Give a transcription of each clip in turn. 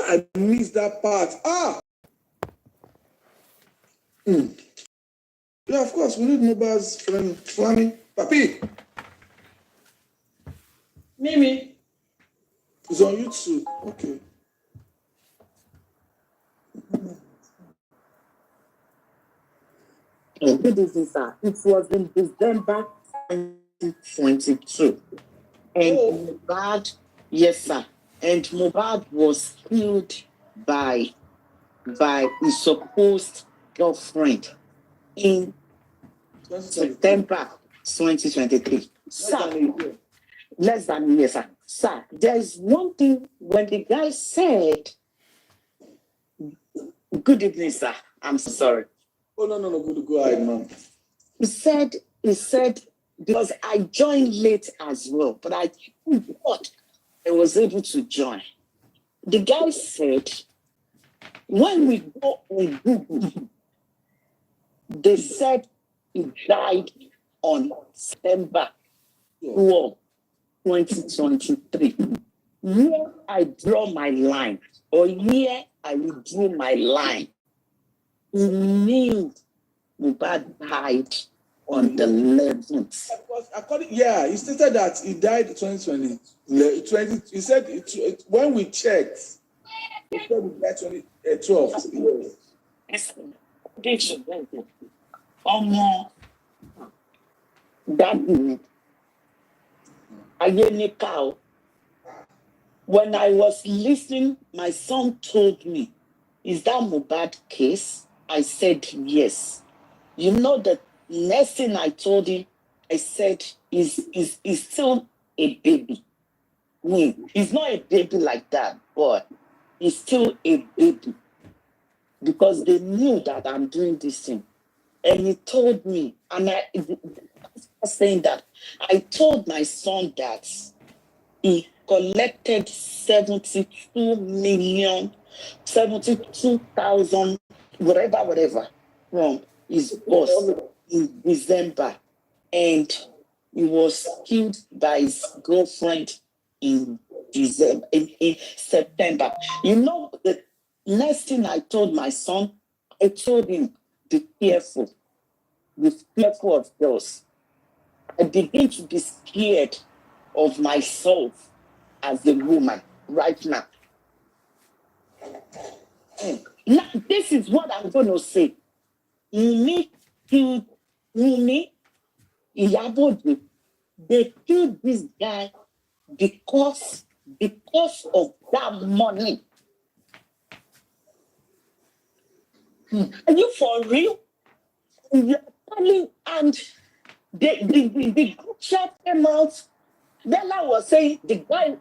I missed that part. Yeah, of course, we need Mohbad's friend, Flammy. Papi. Mimi. It's on YouTube. Okay. Good evening, sir. It was in December 2022. And Mohbad, yes, sir. And Mohbad was killed by his supposed girlfriend in September 2023. Sir, less than a year, sir. Sir, there is one thing when the guy said, good evening, sir. I'm so sorry. Oh, no. Go ahead, man. He said, because I joined late as well, but I was able to join. The guy said, when we go on Google, they said he died on September 12, 2023. Here I draw my line, or here I withdrew my line. He knew Mohbad died on the 11th. He stated that he died 2020. He said when we checked, he said he died 2012. When I was listening, my son told me, is that Mohbad case? I said yes. You know, the next thing I told him, I said, he's still a baby. He's not a baby like that, but he's still a baby. Because they knew that I'm doing this thing. And he told me, and I saying that, I told my son that he collected 72,000, whatever, from his boss in December. And he was killed by his girlfriend in September. You know, the next thing I told my son, I told him, be careful of girls. I begin to be scared of myself as a woman right now. Now, this is what I'm going to say. Wummi killed Wummi, Iyabode. They killed this guy because of that money. Are you for real? You're telling, and the group chat came out. Bella was saying the guy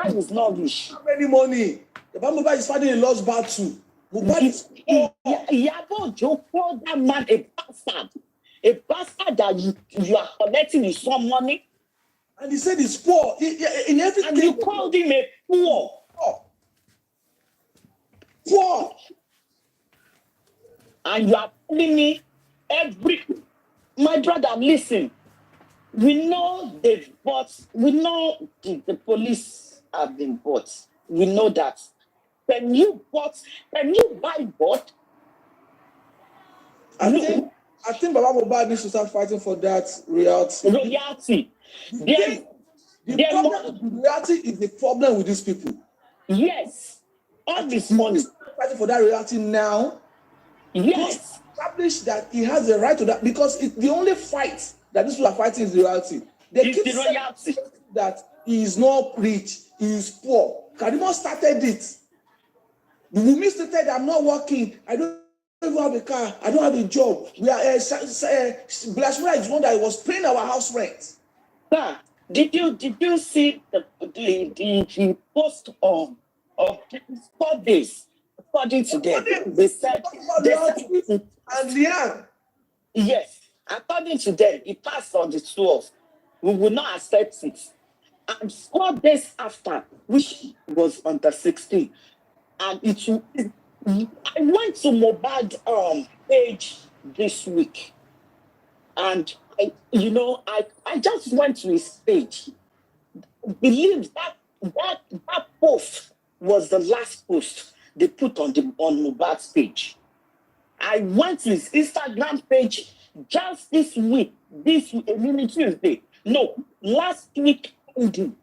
is not rich. How many money? The Mohbad is fighting a lost battle. Mohbad is Iyabode called that man a bastard. A bastard that you are collecting his some money. And he said he's poor. In everything. And you called him a poor. Poor. And you are telling me my brother, listen. We know they've bought, we know the police have been bought. We know that. Can you buy bought? I think Baba Mohbad needs to start fighting for that reality. The reality is the problem with these people. Yes. All this money. Fighting for that reality now. Yes. Establish that he has the right to that, because it's the only fight that these people are fighting is the reality. They keep saying that he is not rich, he is poor. Kadima started it. Wummi stated, I'm not working, I don't even have a car, I don't have a job. We are Blashmura is one that was paying our house rent. Sir, did you see the post of 4 days? According to them, they said and Leanne. Yes, according to them, it passed on the 12th. We will not accept it. And 4 days after, which was on the 16th, and I went to Mohbad page this week, and I just went to his page. Believe that post was the last post they put on Mohbad's page. I went to his Instagram page just this week, Tuesday. No, last week,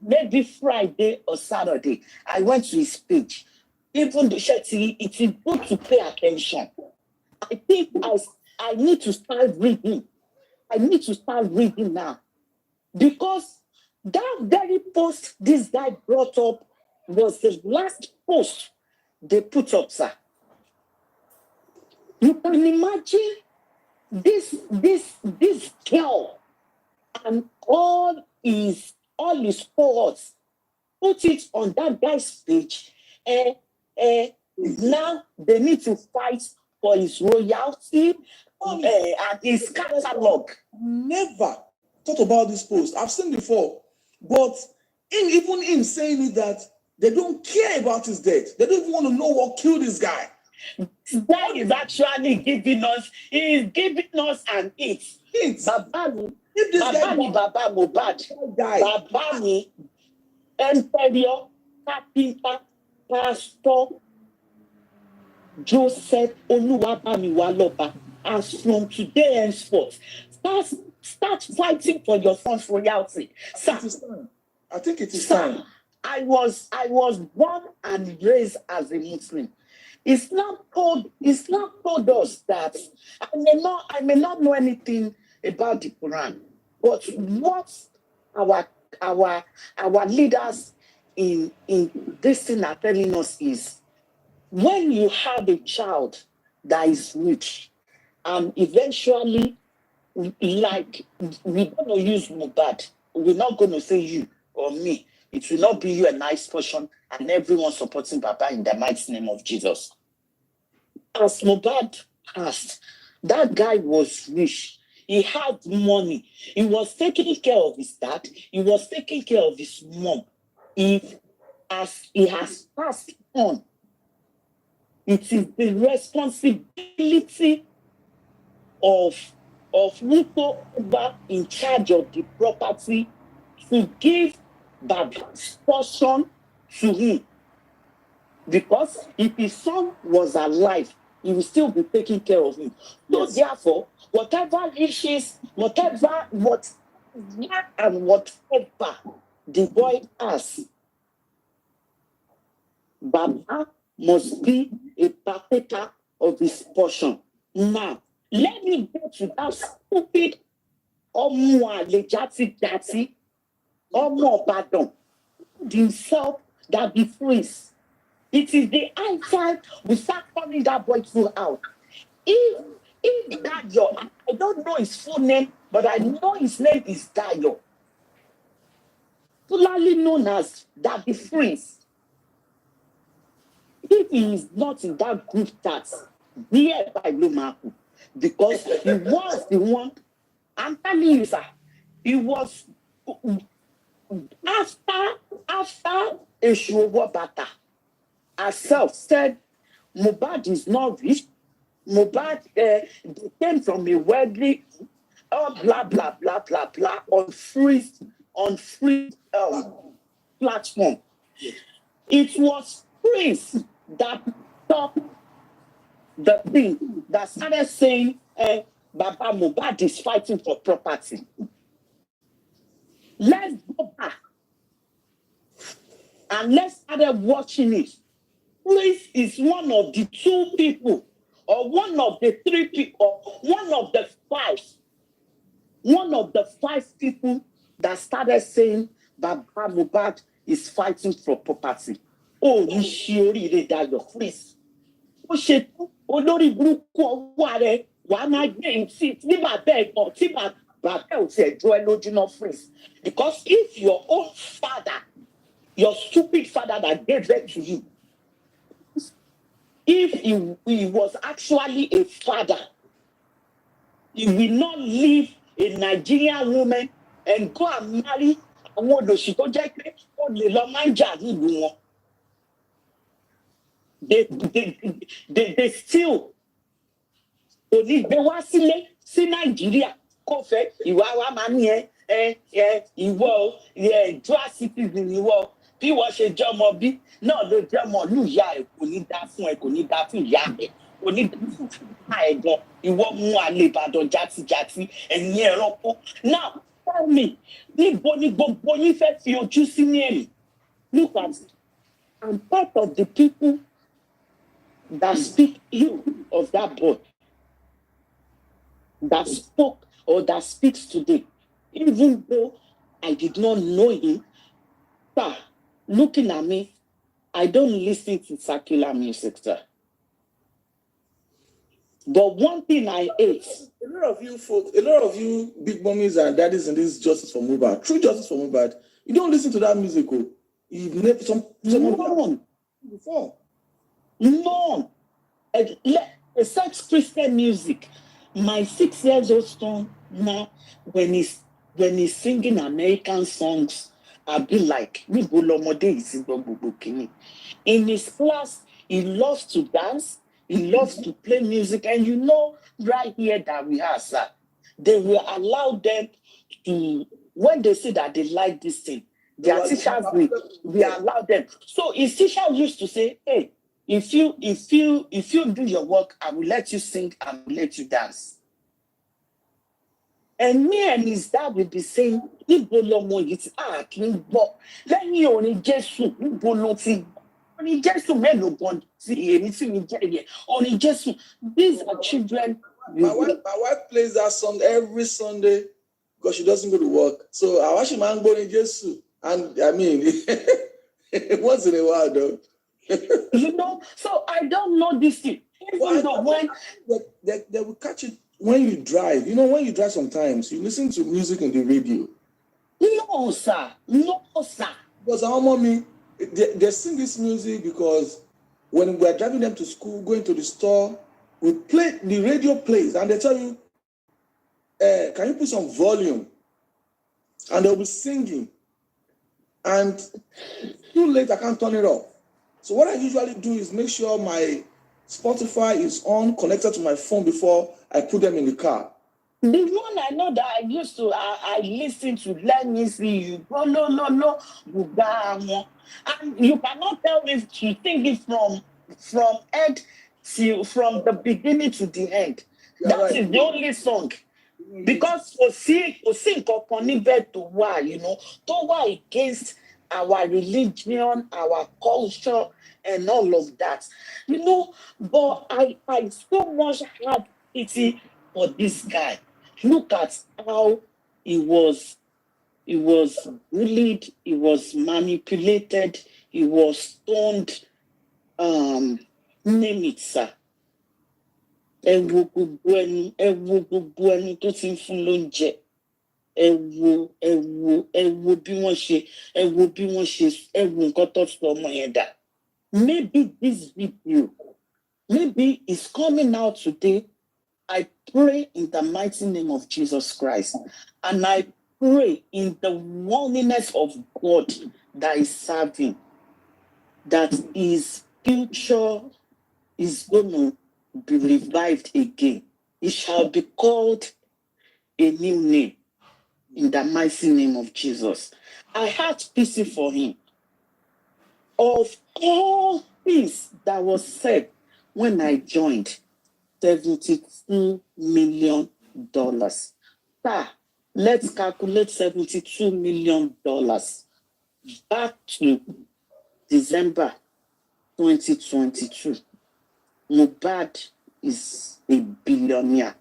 maybe Friday or Saturday. I went to his page. Even the Shetty, it is good to pay attention. I think I need to start reading. I need to start reading now. Because that very post this guy brought up was the last post they put up, sir. You can imagine this girl and all his cohorts put it on that guy's page. Now they need to fight for his royalty and his catalog. Never thought about this post. I've seen before, but even him saying it that they don't care about his death. They don't even want to know what killed this guy. This guy is actually giving us an hint. Babani, Baba Mohbad, Babani, Emperor, Carpenter, Pastor Joseph Oluwabamiwaloba. As from today henceforth, start fighting for your son's royalty. I think it is time. I was born and raised as a Muslim. Islam told us that I may not know anything about the Quran, but what our leaders in this thing are telling us is, when you have a child that is rich, and eventually, like, we're going to use Mohbad, we're not going to say you or me. It will not be you a nice portion and everyone supporting Baba in the mighty name of Jesus. As Mohbad passed, that guy was rich. He had money. He was taking care of his dad. He was taking care of his mom. As he has passed on, it is the responsibility of whoever in charge of the property to give Baba's portion to him. Because if his son was alive, he will still be taking care of him. So therefore, whatever riches, whatever the boy has, Baba must be a partaker of his portion. Now, let me go to that stupid Jati, Pardon, himself that be freeze. It is the high time we start calling that boy out. If Dayo, I don't know his full name, but I know his name is Dayo, popularly known as Daddy Freeze. If he is not in that group chat, by Lumaku, because he was the one, I'm telling you, sir, he was after Eshuowo Bata herself said Mohbad is not rich. Mohbad came from a wealthy, blah blah blah blah blah on free platform. It was Prince that stopped the thing that started saying Baba Mohbad is fighting for property. Let's go back and let's start watching it. Prince is one of the two people, or one of the three people, or one of the five people that started saying Baba Mohbad is fighting for property. Oh, you surely that your Prince. Oh shit, olórí burúkú ọwọ́ rẹ̀ wàá máa gbé ìtì ní bàbá ẹ̀gbọ́n tí bàbá ẹ̀ ò tiẹ̀ jọ ẹ́ lójú náà Prince. Because if your own father, your stupid father that gave birth to you, if he was actually a father, he will not leave a Nigerian woman and go and marry àwọn olóṣì tó jẹ́ pé ó lè lọ máa ń jà nílùú wọn. They still onígbé wá sílé sí Nàìjíríà kò fẹ́ ìwà wa máa ní ìwọ dual citizen ìwọ bí wọ́n ṣe jẹ́ ọmọ bí náà ló jẹ́ ọmọ ìlú ìyá ẹ̀ kò ní dá fún ẹ kò ní dá fún ìyá ẹ̀ kò ní dá fún ìyá ẹ̀ gan ìwọ mú àlè Ìbàdàn játijàti ẹ̀yìn ẹranko now tell me níbo ni gbogbo yín fẹ́ fi ojú sí ní èmi look at I'm part of the people that speak ill of that boy that spoke or that speaks today even though I did not know him. Sir, looking at me, I don't listen to secular music, sir. But one thing I hate. A lot of you big mummies and daddies in this Justice for Mohbad, true Justice for Mohbad, you don't listen to that music. You've never None. Before. None. Except Christian music. My 6 years old son now, when he's singing American songs, I'll be like, in his class, he loves to dance, he loves to play music, and you know, right here that we have, sir, they will allow them to, when they say that they like this thing, their teachers will allow them. So his teacher used to say, hey, if you do your work, I will let you sing, I will let you dance. And me and his dad will be saying, Ibo lomo yìí ti kì í gbọ́ lẹ́yìn orin Jésù níbo ló ti orin Jésù mélòó gan tí èmi tí mi jẹ́ yẹn orin Jésù. These are children. My wife plays that song every Sunday because she doesn't go to work. So I watch him and go in Jésù, and I mean once in a while though. You know, so I don't know this thing. Even though when they will catch it. When you drive, you know, when you drive sometimes, you listen to music on the radio. No, sir. No, sir. Because our mommy, they sing this music because when we're driving them to school, going to the store, we play, the radio plays, and they tell you, can you put some volume? And they'll be singing. And too late, I can't turn it off. So what I usually do is make sure my Spotify is on, connected to my phone before I put them in the car. The one I know that I used to, I listen to, let me see you. No, and you cannot tell me to sing it from end to from the beginning to the end. That right. Is the only song. Because for seeing to why, you know, to why against our religion, our culture, and all of that. You know, but I so much had pity for this guy. Look at how he was bullied, he was manipulated, he was stoned, name it, sir. Ẹ wo gbogbo ẹni tó ti ń fún lóúnjẹ. Ẹ wo bí nǹkan tó sọ ọmọ yẹn dà. Maybe this video, maybe it's coming out today. I pray in the mighty name of Jesus Christ. And I pray in the oneness of God that is serving, that his future is going to be revived again. It shall be called a new name in the mighty name of Jesus. I had pity for him. Of all things that was said when I joined, $72 million. Sir, let's calculate $72 million back to December 2022. Mohbad is a billionaire.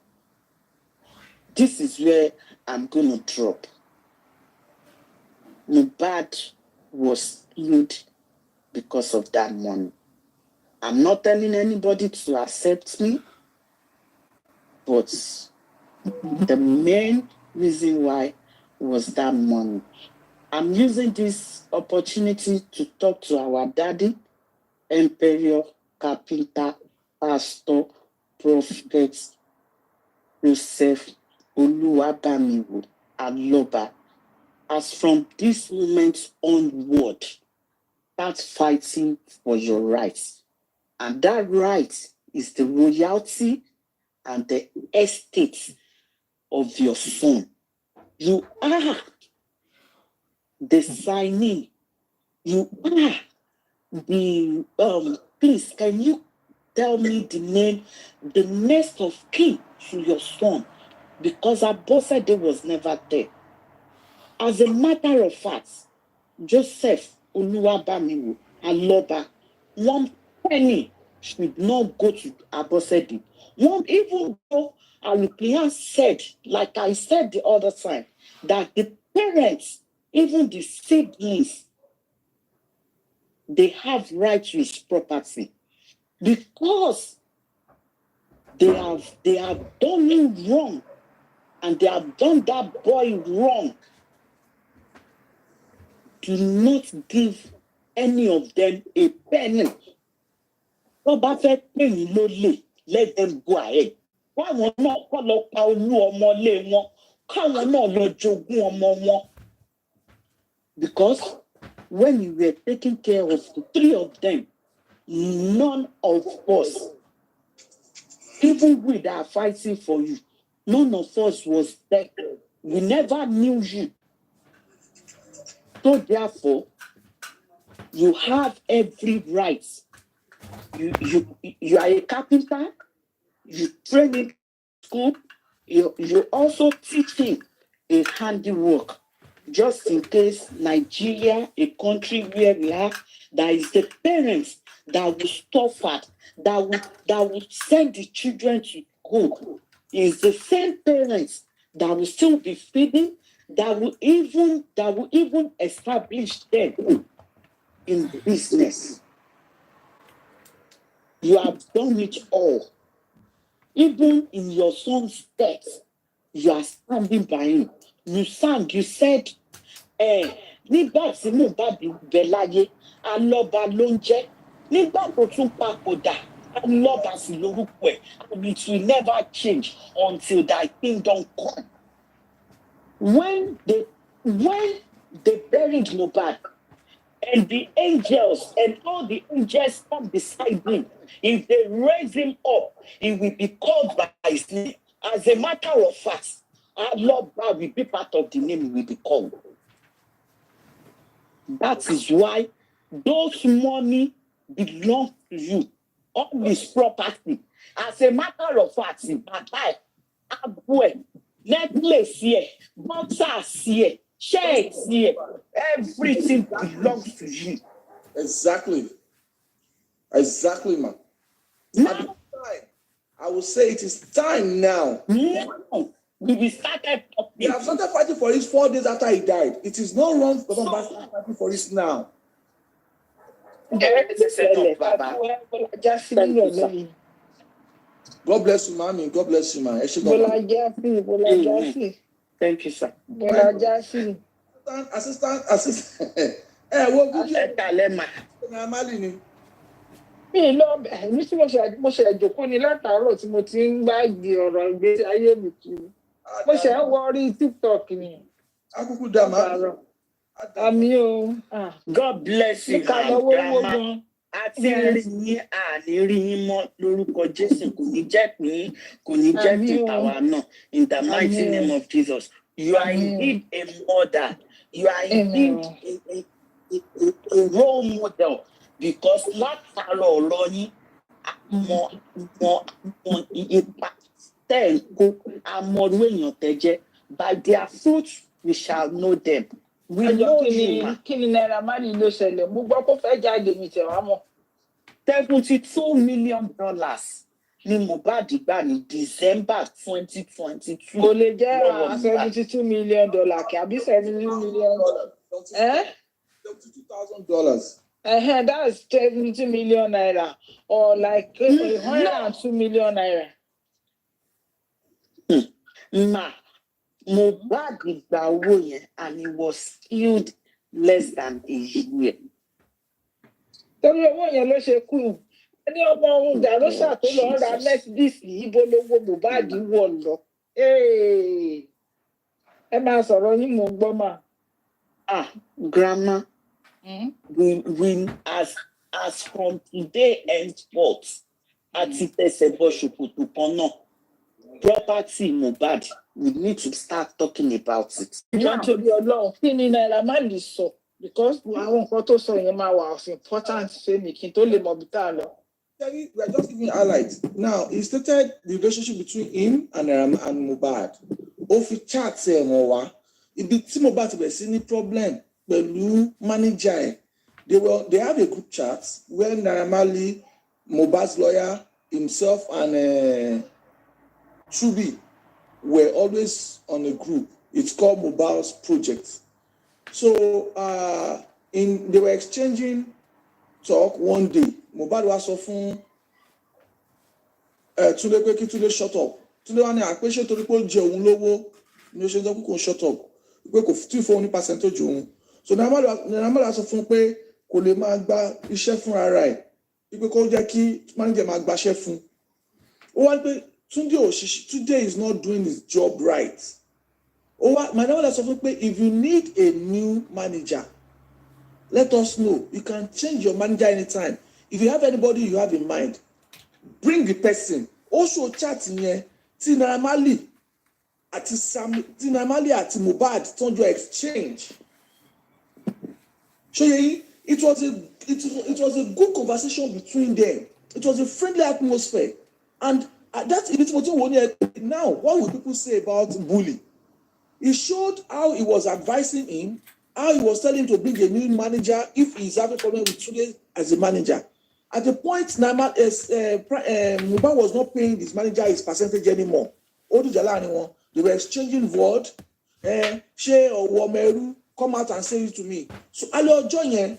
This is where I'm going to drop. Mohbad was killed because of that money. I'm not telling anybody to accept me, but the main reason why was that money. I'm using this opportunity to talk to our daddy, Emperor, Carpenter, Pastor, Prophet, Joseph, Oluwabamiwo, Aloba. As from this moment onward, start fighting for your rights. And that right is the royalty and the estate of your son. You are the signee Please, can you tell me the next of kin to your son? Because Abose Déæd was never there. As a matter of fact, Joseph Oluwabamiwo Aloba, 1 penny should not go to Abose Déæd. Even though Alupian said, like I said the other time, that the parents, even the siblings, they have right to his property because they have done him wrong and they have done that boy wrong. Do not give any of them a penny. Let them go ahead. Because when we were taking care of the 3 of them, none of us, even we that are fighting for you, none of us was there. We never knew you. So therefore, you have every right. You are a carpenter, you train in school, you also teaching a handiwork. Just in case Nigeria, a country where we are, that is the parents that will suffer, that will send the children to school. It's the same parents that will still be feeding, that will even establish them in business. You have done it all. Even in your son's death, you are standing by him. You sang, you said, nígbà tí Mohbad bẹ láyé, alọ́ba ló ń jẹ́. Nígbà tó tún papòdà, alọ́ba sì lórúkọ ẹ̀. And it will never change until thy kingdom come. When they buried Mohbad, and the angels and all the angels come beside him, if they raise him up, he will be called by his name. As a matter of fact, our Lord will be part of the name he will be called. That is why those money belong to you. All this property. As a matter of fact, necklace here, boxers here, shirts here, everything belongs to you. Exactly, man. Now, I will say it is time now. We started talking. We have started fighting for it 4 days after he died. It is not wrong for somebody to start fighting for this now. God bless you, mommy. God bless you, man. Thank you, sir. Assistant. Mi lọ ní tí mo ṣe ìjókòó ni látàárọ̀ tí mo ti ń bá di ọ̀rọ̀ ìgbésí ayé mi kiri. Mo ṣe ń wọ orí TikTok ni. Akúkú dá màá. Àmì o. God bless you, grandma. Àti rí yín mọ́ lórúkọ Jésù, kò ní jẹ́ pín, kò ní jẹ́ ti tàwa náà. In the mighty name of Jesus. You are indeed a mother. You are indeed a role model. Because látàrọ̀ ọ̀rọ̀ yín, mọ ipa tẹ̀ ń kó, àmọ̀rú èèyàn tẹ́ jẹ́. By their fruits, we shall know them. We know you. Kí ni Naira Marley ló ṣẹlẹ̀? Mo gbọ́ kó fẹ́ jáde mi tẹ̀ wá mọ̀. $72 million ni Mohbad gbà ní December 2022. Kò lè jẹ́ $72 million kí àbí $72 million. $72,000. That's 72 million naira or like 102 million naira. Mohbad gba owó yẹn and he was killed less than a year. Torí owó yẹn ló ṣe kú. Ẹni ọmọ ohun Gàlóṣà tó lọ ra Mercedes ibo lówó Mohbad wọ̀ lọ. Ẹ máa sọ̀rọ̀ yín mo gbọ́ mà. Grandma. We as from today henceforth, àti tẹsẹ̀ bọ ṣòkòtò kan náà, property Mohbad, we need to start talking about it. Nítorí Ọlọ́run, kí ni Naira Marley sọ? because àwọn nǹkan tó sọ yẹn máa wà important ṣe mi kí n tó lè mọ bí tá a lọ. We are just giving highlights. Now, he stated the relationship between him and Mohbad. Ó fi chat ẹ̀ wọ́n wá. Ibi tí Mohbad ti bẹ̀rẹ̀ sí ní problem pẹ̀lú manager ẹ̀. They have a group chat where Naira Marley, Mohbad's lawyer, himself, and Chubi were always on a group. It's called Mohbad's Project. So they were exchanging talk one day. Mohbad wá sọ fún Túndé pé kí Túndé shut up. Túndé wá ní àpéṣe torí pé ó jẹ òun lówó ní oṣù tó kò shut up pé kò tí ì fún ní percentage òun. So Naira Marley sọ fún pé kò lè máa gba iṣẹ́ fún ara ẹ̀ pé kó jẹ́ kí manager máa gbaṣẹ́ fún. Ó wá pé Túndé is not doing his job right. Ó wá Naira Marley sọ fún pé if you need a new manager, let us know. You can change your manager anytime. If you have anybody you have in mind, bring the person. Also chat yẹn tí Naira Marley àti Mohbad tọ́jú exchange. So it was a good conversation between them. It was a friendly atmosphere. And that's now what will people say about bully? He showed how he was advising him, how he was telling him to bring a new manager if he's having a problem with Tunde as a manager. At the point, Mohbad was not paying his manager his percentage anymore. They were exchanging word. She or Womeru, come out and say it to me. So, Alo Joyen,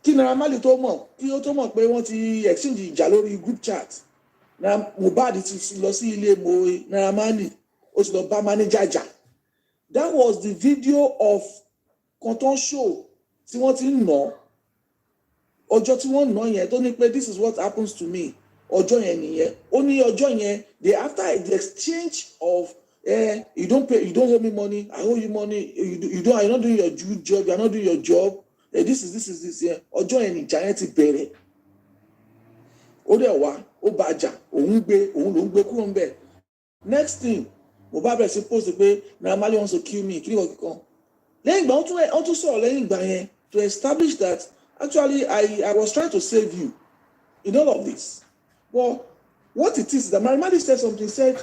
kí Naira Marley tó mọ̀, kí ó tó mọ̀ pé wọ́n ti exchange ìjà lórí group chat. Mohbad ti lọ sí ilé Naira Marley, ó ti lọ bá manager jà. That was the video of Conton show tí wọ́n ti ń nà. Ọjọ́ tí wọ́n nà yẹn tó ní pé this is what happens to me. Ọjọ́ yẹn nìyẹn. Ó ní ọjọ́ yẹn, after the exchange of you don't owe me money, I owe you money, you're not doing your job, you're not doing your job. This is yeah. Ọjọ́ yẹn ni ìjà yẹn ti bẹ̀rẹ̀. Ó dẹ̀ wá, ó bàjà, òun ló ń gbé kúrò ń bẹ̀. Next thing, Mohbad bẹ̀rẹ̀ sí post pé Naira Marley wants to kill me, kí ni kankan. Lẹ́yìn ìgbà wọ́n tún sọ̀rọ̀ lẹ́yìn ìgbà yẹn to establish that actually I was trying to save you in all of this. But what it is that Naira Marley said something, said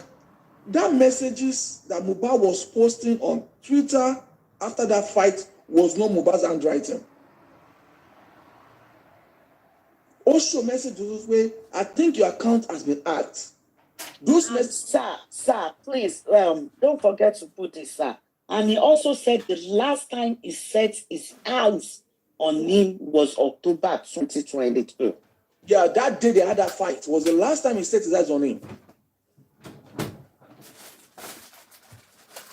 that messages that Mohbad was posting on Twitter after that fight was not Mohbad's handwriting. Also messages where I think your account has been hacked. Those messages. Sir, please, don't forget to put this, sir. And he also said the last time he set his eyes on him was October 2022. Yeah, that day they had that fight was the last time he set his eyes on him.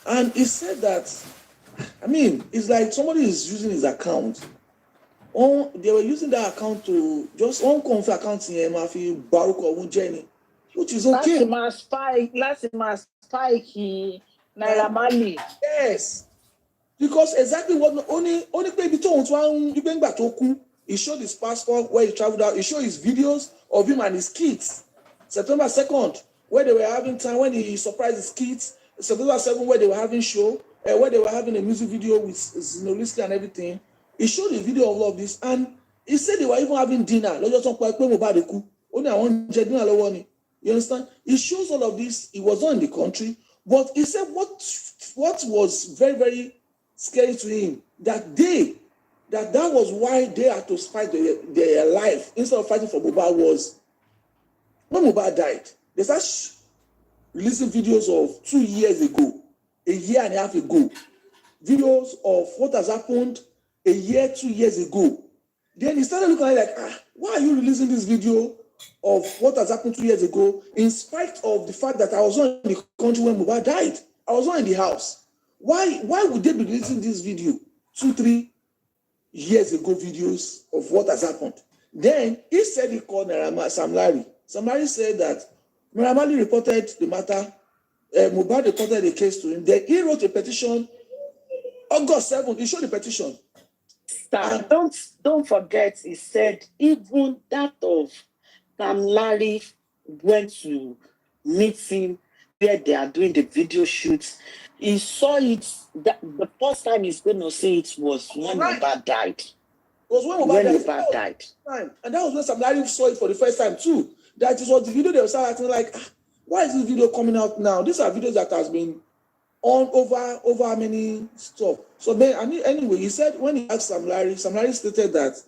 And he said that, I mean, it's like somebody is using his account. They were using that account to just unconfirm account in Mafi Baruch or Jenny, which is okay. Last spike Naira Marley. Yes. Because exactly what only baby told one he showed his passport where he traveled out, he showed his videos of him and his kids. September 2nd, where they were having time, when he surprised his kids. September 7th, where they were having show, where they were having a music video with Zinoliski and everything. He showed a video of all of this, and he said they were even having dinner. You understand? He shows all of this. He was not in the country, but he said what was very, very scary to him that was why they had to fight their life instead of fighting for Mohbad was when Mohbad died. They started releasing videos of 2 years ago, a year and a half ago, videos of what has happened a year, 2 years ago. Then he started looking at it like, why are you releasing this video of what has happened 2 years ago in spite of the fact that I was not in the country when Mohbad died? I was not in the house. Why would they be releasing this video 2-3 years ago videos of what has happened? Then he said he called Sam Larry. Sam Larry said that Naira Marley reported the matter. Mohbad reported the case to him. Then he wrote a petition. August 7th, he showed the petition. Sir, don't forget, he said even that of Sam Larry went to meet him where they are doing the video shoots. He saw it. The first time he's going to see it was when Mohbad died. It was when Mohbad died. And that was when Sam Larry saw it for the first time too. That it was the video they were starting like, why is this video coming out now? These are videos that has been on over many stuff. So then, anyway, he said when he asked Sam Larry stated that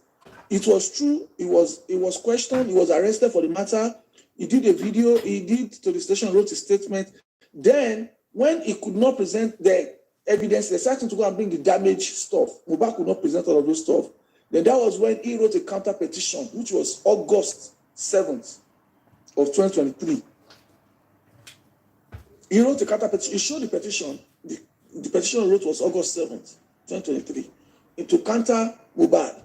it was true. He was questioned. He was arrested for the matter. He did a video. He did to the station, wrote a statement. Then, when he could not present the evidence, they started to go and bring the damaged stuff. Mohbad could not present all of those stuff. Then that was when he wrote a counter petition, which was August 7th of 2023. He wrote a counter petition. He showed the petition. The petition he wrote was August 7th, 2023, to counter Mohbad.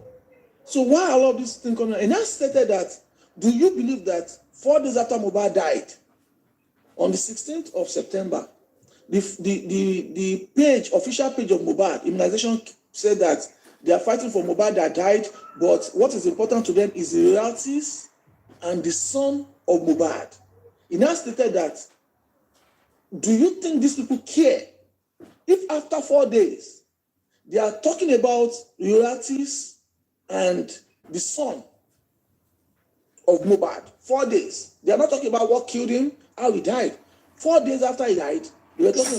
So why all of this thing coming? And I stated that, do you believe that 4 days after Mohbad died, on the 16th of September, the official page of Mohbad, Immunization, said that they are fighting for Mohbad that died, but what is important to them is the royalties and the son of Mohbad. He now stated that, do you think these people care if after 4 days they are talking about royalties and the son of Mohbad? 4 days. They are not talking about what killed him, how he died. 4 days after he died, they were talking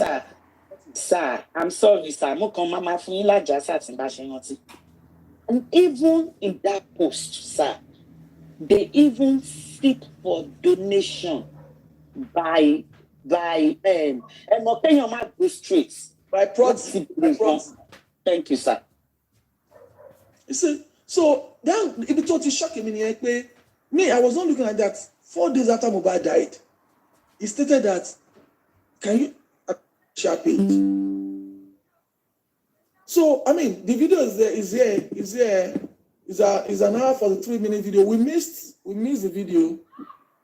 Sir, I'm sorry, sir. And even in that post, sir, they even seek for donation by streets. By proxy. Thank you, sir. You see, so that it totally shocking me. I was not looking at that. 4 days after Mohbad died, he stated that, can you share page? So I mean, the video is there. It's an hour 43-minute video. We missed the video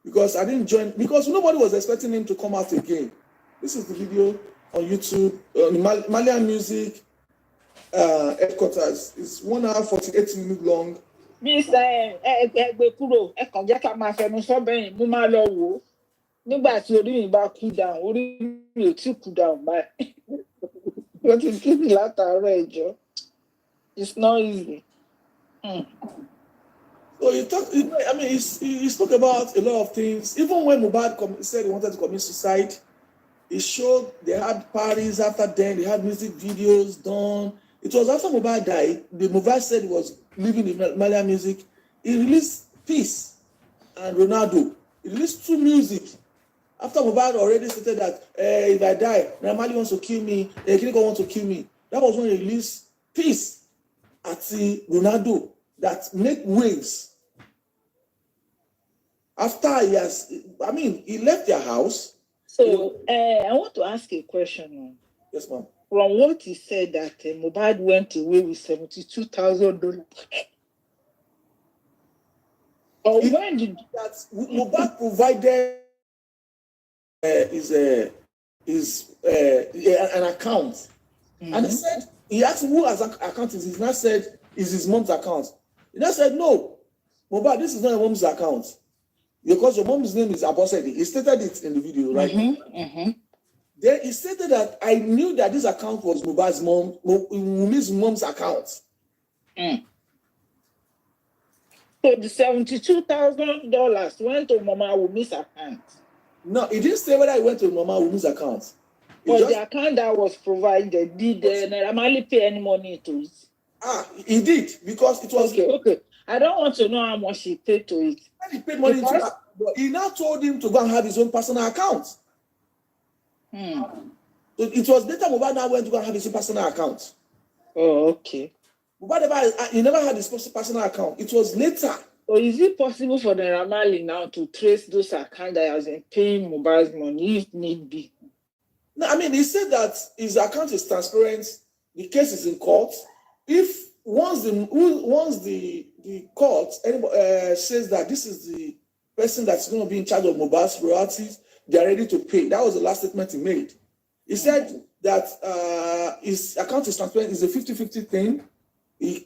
because I didn't join, because nobody was expecting him to come out again. This is the video on YouTube, Malian Music headquarters. It's 1 hour 48 minutes long. Nígbà tí orí mi bá cool down, orí mi ò tí cool down báyìí. Wọ́n ti kí mi látàárọ̀ ẹjọ́. It's not easy. So he spoke about a lot of things. Even when Mohbad said he wanted to commit suicide, he showed they had parties after then, they had music videos done. It was after Mohbad died, Mohbad said he was leaving the Malian Music. He released Peace and Ronaldo. He released 2 music. After Mohbad already stated that if I die, Naira wants to kill me, Kiniko wants to kill me. That was when he released Peace at Ronaldo that make waves. After he left their house. So I want to ask a question. Yes, ma'am. From what he said that Mohbad went away with $72,000. Or when did that Mohbad provided an account, and he said, he asked him who has account is. He now said is his mom's account. He now said, no, Mohbad, this is not your mom's account because your mom's name is Abosede. He stated it in the video, right? Then he stated that I knew that this account was Mohbad's Wummi's mom's account. So the $72,000 went to Mama Wummi's account. No, he didn't say whether it went to Mama Wummi's account. But the account that was provided, did Naira pay any money to it? He did, because it was... Okay. I don't want to know how much he paid to it. He paid money to that, but he now told him to go and have his own personal account. So it was later Mohbad now went to go and have his own personal account. Oh, okay. Mohbad never had his personal account. It was later. So is it possible for the Naira now to trace those accounts that has been paying Mohbad's money if need be? No, he said that his account is transparent. The case is in court. If once the court says that this is the person that's going to be in charge of Mohbad's royalties, they are ready to pay. That was the last statement he made. He said that his account is transparent. It's a 50-50 thing. He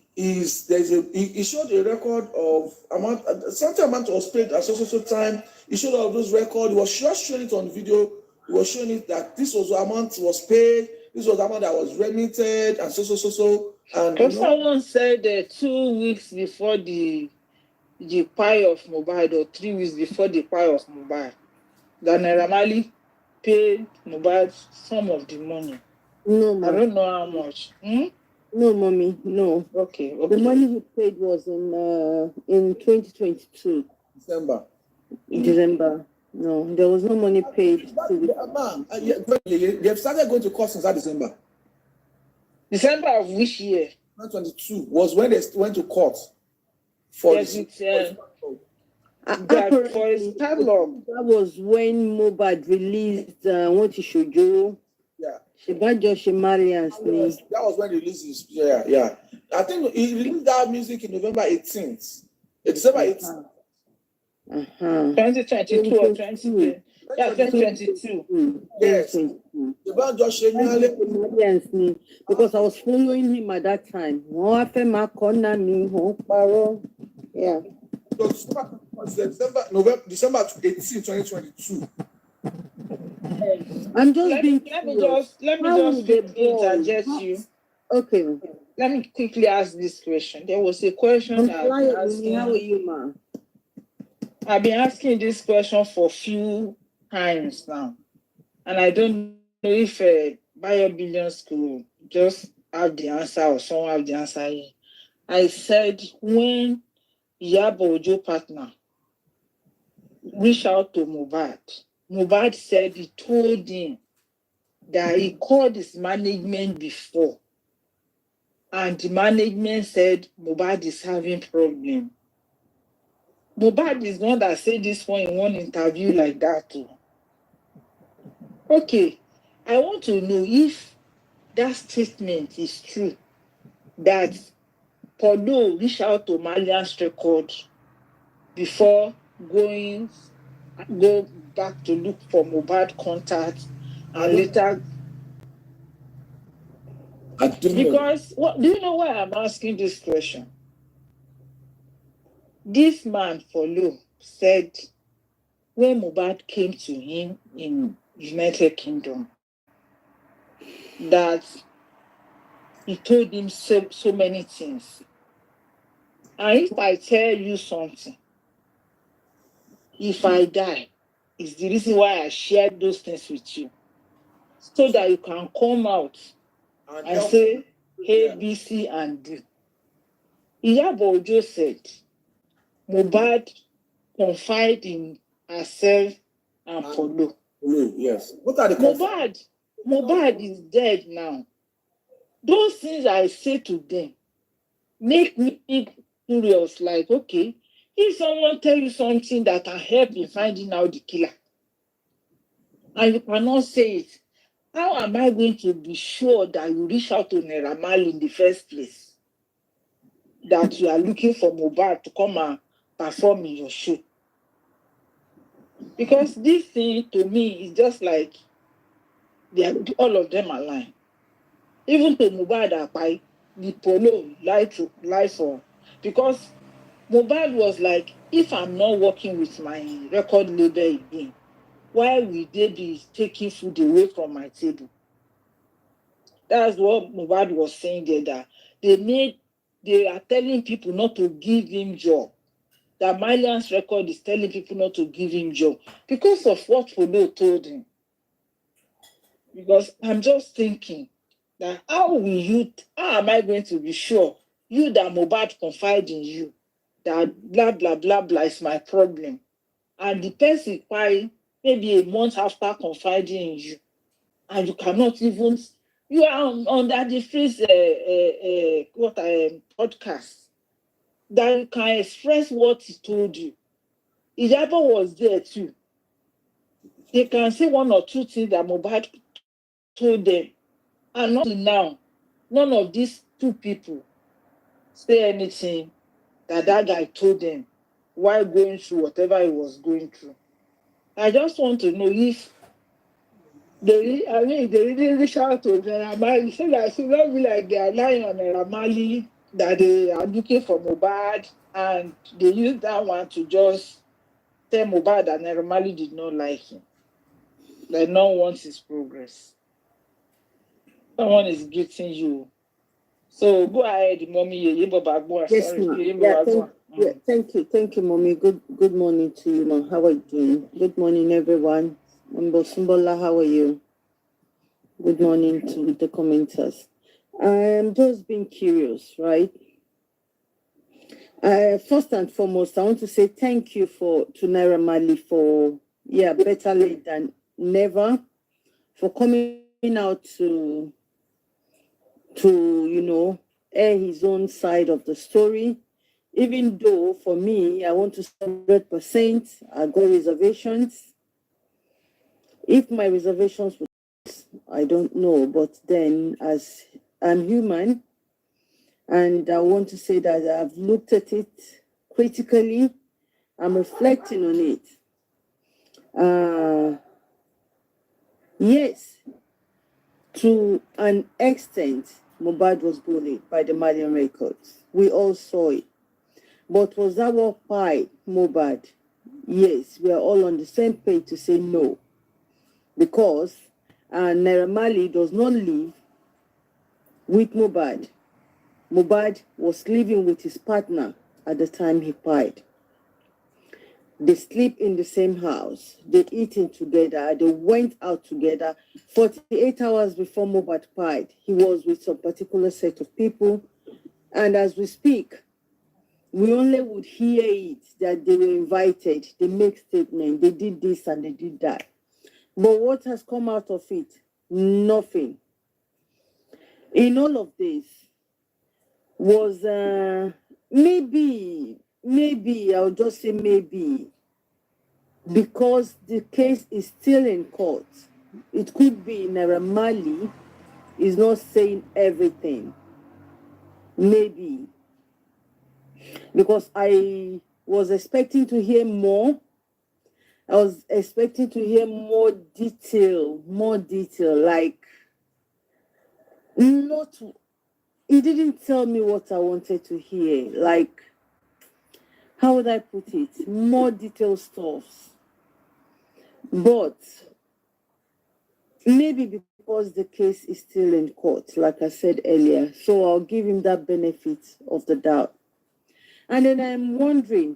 showed a record of certain amount was paid at so time. He showed all of those records. He was just showing it on video He was showing it that this was the amount was paid, this was the amount that was remitted, and so. And because someone said 2 weeks before the pie of Mohbad, or 3 weeks before the pie of Mohbad, that Naira Marley paid Mohbad some of the money. No, ma. I don't know how much. No, mommy, no. Okay. The money he paid was in 2022. December. No, there was no money paid. They have started going to court since that December. December of which year? 2022 was when they went to court for yes, this. For his catalog. That was when Mohbad released what he should do. Yeah. That was when he released his. Yeah. I think he released that music in November 18th. December 18th. 2022 or 2022. Yeah, 2022. Yes. Because I was following him at that time. Yeah. December 18, 2022. I'm just let me just quickly interject you. Okay. Let me quickly ask this question. There was a question that I've been asking. How are you, ma? I've been asking this question for a few times now, and I don't know if Bio Billions could just have the answer or someone have the answer here. I said when Iyabo Ojo partner reached out to Mohbad said he told him that he called his management before, and the management said Mohbad is having problem. Mohbad is the one that said this one in one interview like that too. Okay, I want to know if that statement is true, that Paulo reached out to Malian's record before go back to look for Mohbad contact and later. Because do you know why I'm asking this question? This man Paulo said when Mohbad came to him in United Kingdom that he told him so many things. And if I tell you something, if I die, it's the reason why I shared those things with you, so that you can come out and say A, B, C, and D. Iyabo Ojo said Mohbad confide in herself and Paulo. Yes. What are the Mohbad is dead now. Those things I say to them make me curious, like, okay, if someone tell you something that can help in finding out the killer, and you cannot say it, how am I going to be sure that you reach out to Naira Marley in the first place? That you are looking for Mohbad to come and perform in your show? Because this thing to me is just like all of them are lying. Even to Mohbad Apai, the Polo lie for. Because Mohbad was like, if I'm not working with my record label again, why will they be taking food away from my table? That's what Mohbad was saying there, that they are telling people not to give him job. That Malian's record is telling people not to give him job because of what Polo told him. Because I'm just thinking that how am I going to be sure you that Mohbad confide in you, that blah, blah, blah, blah is my problem, and the person crying maybe a month after confiding in you, and you cannot even, you are under the phrase podcast, that you can express what he told you. Iyabo was there too. They can say one or two things that Mohbad told them, and not now, none of these two people say anything that guy told them while going through whatever he was going through. I just want to know if they really reach out to Naira Marley, so that it should not be like they are lying on Naira Marley, that they are looking for Mohbad, and they use that one to just tell Mohbad that Naira Marley did not like him. Like no one wants his progress. Someone is greeting you. So go ahead, mommy. Yes, Sorry. ma'am. Thank you, mommy. Good morning to you, ma'am. How are you doing? Good morning, everyone. Mbosumbola, how are you? Good morning to the commenters. I'm just being curious, right? First and foremost, I want to say thank you to Naira Marley for better late than never, for coming out to air his own side of the story. Even though for me, I want to 100%, I got reservations. If my reservations would, I don't know, but then as I'm human, and I want to say that I've looked at it critically, I'm reflecting on it. Yes, to an extent, Mohbad was bullied by the Malian records. We all saw it. But was that what by Mohbad? Yes, we are all on the same page to say no. Because Naira Marley does not live with Mohbad. Mohbad was living with his partner at the time he died. They sleep in the same house. They eating together. They went out together. 48 hours before Mohbad died, he was with some particular set of people. And as we speak, we only would hear it that they were invited. They make statements. They did this and they did that. But what has come out of it? Nothing. In all of this was maybe, I'll just say maybe, because the case is still in court. It could be Naira Marley is not saying everything. Maybe. Because I was expecting to hear more. I was expecting to hear more detail, like not, he didn't tell me what I wanted to hear. Like, how would I put it? More detailed stuff. But maybe because the case is still in court, like I said earlier, so I'll give him that benefit of the doubt. And then I'm wondering,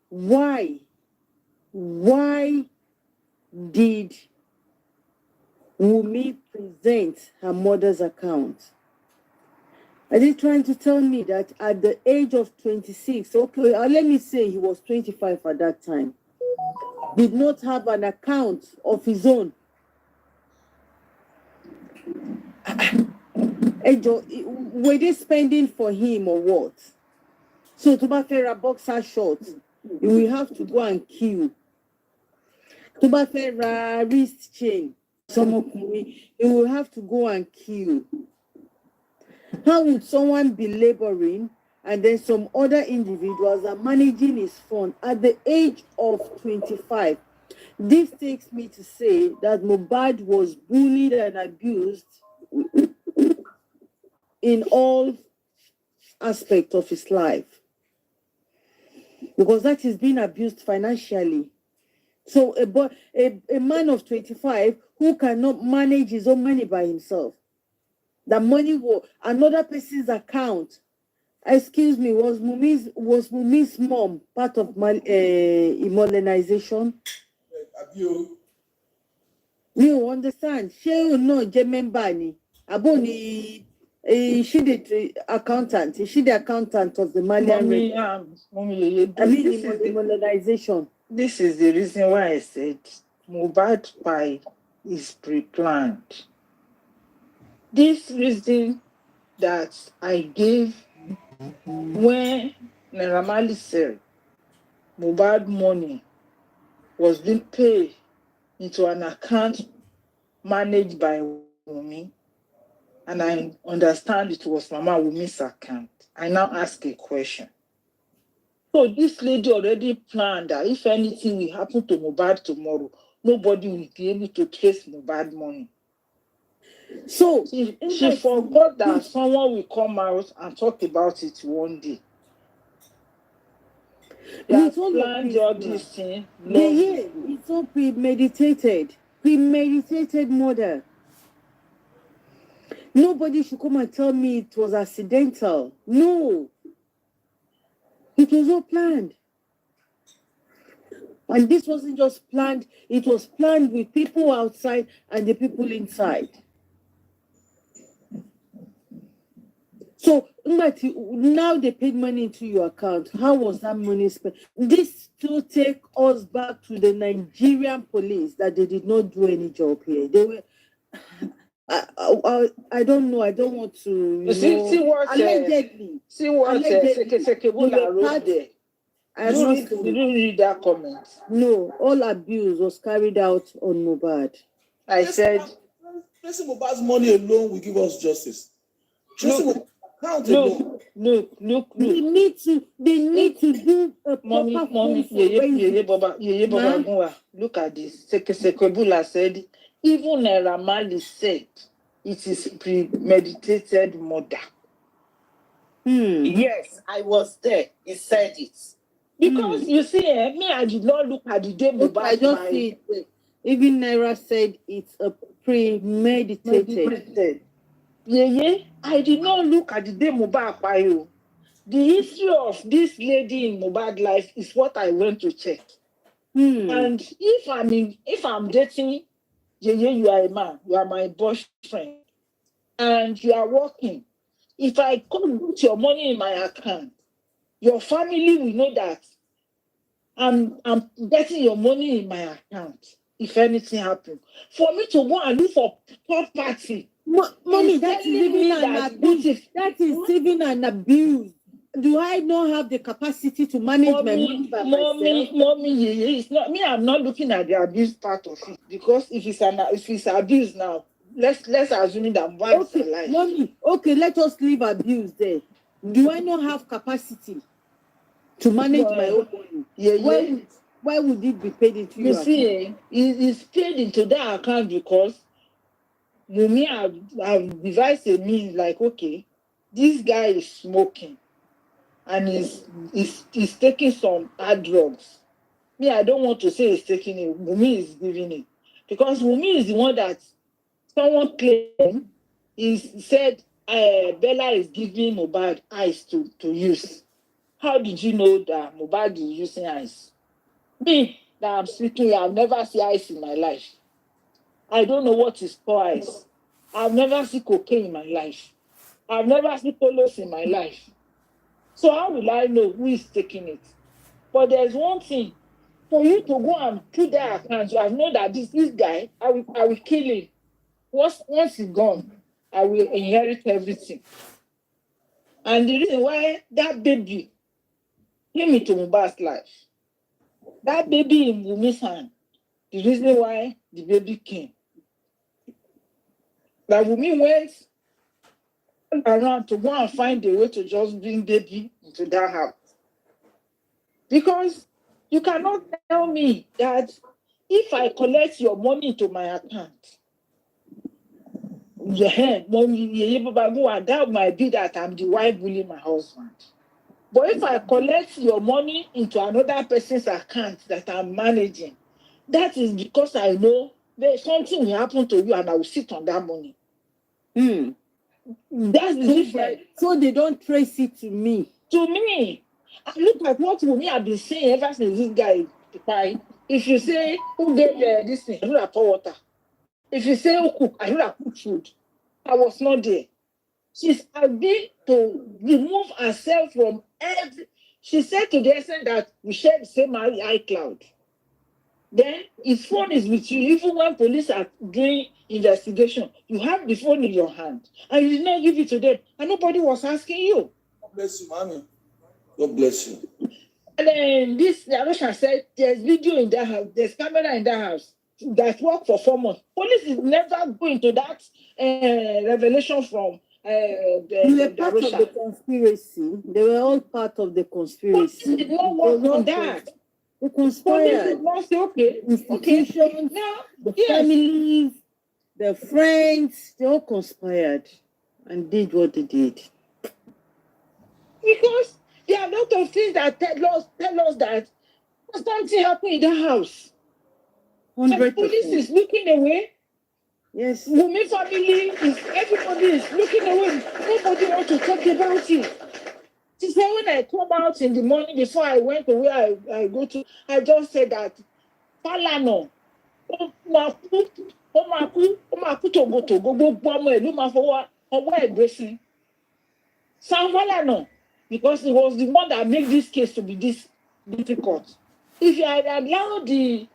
why did Wummi present her mother's account? Are they trying to tell me that at the age of 26, okay, let me say he was 25 at that time, did not have an account of his own? Were they spending for him or what? So to buy a boxer shorts, you will have to go and queue. To buy a wrist chain, you will have to go and queue. How would someone be laboring and then some other individuals are managing his fund at the age of 25? This takes me to say that Mohbad was bullied and abused in all aspects of his life, because that is being abused financially. So a man of 25 who cannot manage his own money by himself, the money was another person's account. Excuse me, was Wummi's mom part of immobilization? You understand? She no member ni. Aboni she the accountant. Is she the accountant of the Malian? Immobilization. This is the reason why I said Mohbad pie is pre-planned. This reason that I gave when Naira Marley said Mohbad money was being paid into an account managed by Wummi, and I understand it was Mama Wummi's account. I now ask a question. So this lady already planned that if anything will happen to Mohbad tomorrow, nobody will be able to trace Mohbad money. So she forgot that someone will come out and talk about it one day. They have planned all this thing. It's all premeditated. premeditated murder. Nobody should come and tell me it was accidental. No. It was all planned. And this wasn't just planned, it was planned with people outside and the people inside. So now they paid money into your account. How was that money spent? This to take us back to the Nigerian police that they did not do any job here. They were. I don't know. I don't want to. See what allegedly. Sekebula wrote there. Did you read that comment? No, all abuse was carried out on Mohbad. I said, tracing Mohbad's money alone will give us justice. Look. They need to do a Mommy, look at this. Sekebula said, even Naira Marley said it is premeditated murder. Yes, I was there. He said it. Because you see, me, I did not look at the day Mohbad. I just see it. Even Naira said it's a premeditated. I did not look at the day Mohbad. The history of this lady in Mohbad life is what I went to check. And if I'm dating you are a man, you are my boyfriend, and you are working. If I come put your money in my account, your family will know that I'm getting your money in my account. If anything happens, for me to go and look for property, mommy, that is even an abuse. That is even an abuse. Do I not have the capacity to manage my money by myself? Mommy, it's not me. I'm not looking at the abuse part of it, because if it's abuse now, let's assume that Mohbad is alive. Mommy, okay, let us leave abuse there. Do I not have capacity to manage my own money? Why would it be paid into your account? You see, it's paid into that account because Wummi have devised a means like, okay, this guy is smoking and he's taking some hard drugs. Me, I don't want to say he's taking it. Wummi is giving it. Because Wummi is the one that someone claimed, he said Bella is giving Mohbad ice to use. How did you know that Mohbad is using ice? Me, that I'm speaking, I've never seen ice in my life. I don't know what is pour ice. I've never seen cocaine in my life. I've never seen polos in my life. So how will I know who is taking it? But there's one thing. For you to go and put that account, you have known that this guy, I will kill him. Once he's gone, I will inherit everything. And the reason why that baby came into Mohbad's life, that baby in Wummi's hand, the reason why the baby came, that Wummi went around to go and find a way to just bring baby into that house. Because you cannot tell me that if I collect your money into my account, that might be that I'm the wife bullying my husband. But if I collect your money into another person's account that I'm managing, that is because I know there's something will happen to you and I will sit on that money. That's the difference. So they don't trace it to me. To me, I look at what Wummi have been saying ever since this guy died. If you say, who gave this thing? I do not pour water. If you say, who cook? I do not cook food. I was not there. She's agreed to remove herself from every. She said to the extent that we share the same iCloud. Then his phone is with you. Even when police are doing investigation, you have the phone in your hand. And you did not give it to them. And nobody was asking you. God bless you, mommy. God bless you. And then this narration said, there's video in that house, there's camera in that house that worked for 4 months. Police is never going to that revelation from They were part of the conspiracy. They were all part of the conspiracy. Police did not work on that. They conspired. Police did not say, okay, institutions, now, the families, the friends, they all conspired and did what they did. Because there are a lot of things that tell us that something happened in the house. The police 100%. is looking away. Yes. Wummi family everybody is looking away. Nobody wants to talk about it. She said when I come out in the morning before I went to where I go to, I just said that Falana, ó máa kú tògótògó gbogbo ọmọ ẹ̀ ló máa fọwọ́ ọwọ́ ẹ̀ gbé sí. Sam Falana, because he was the one that made this case to be this difficult. If you had allowed the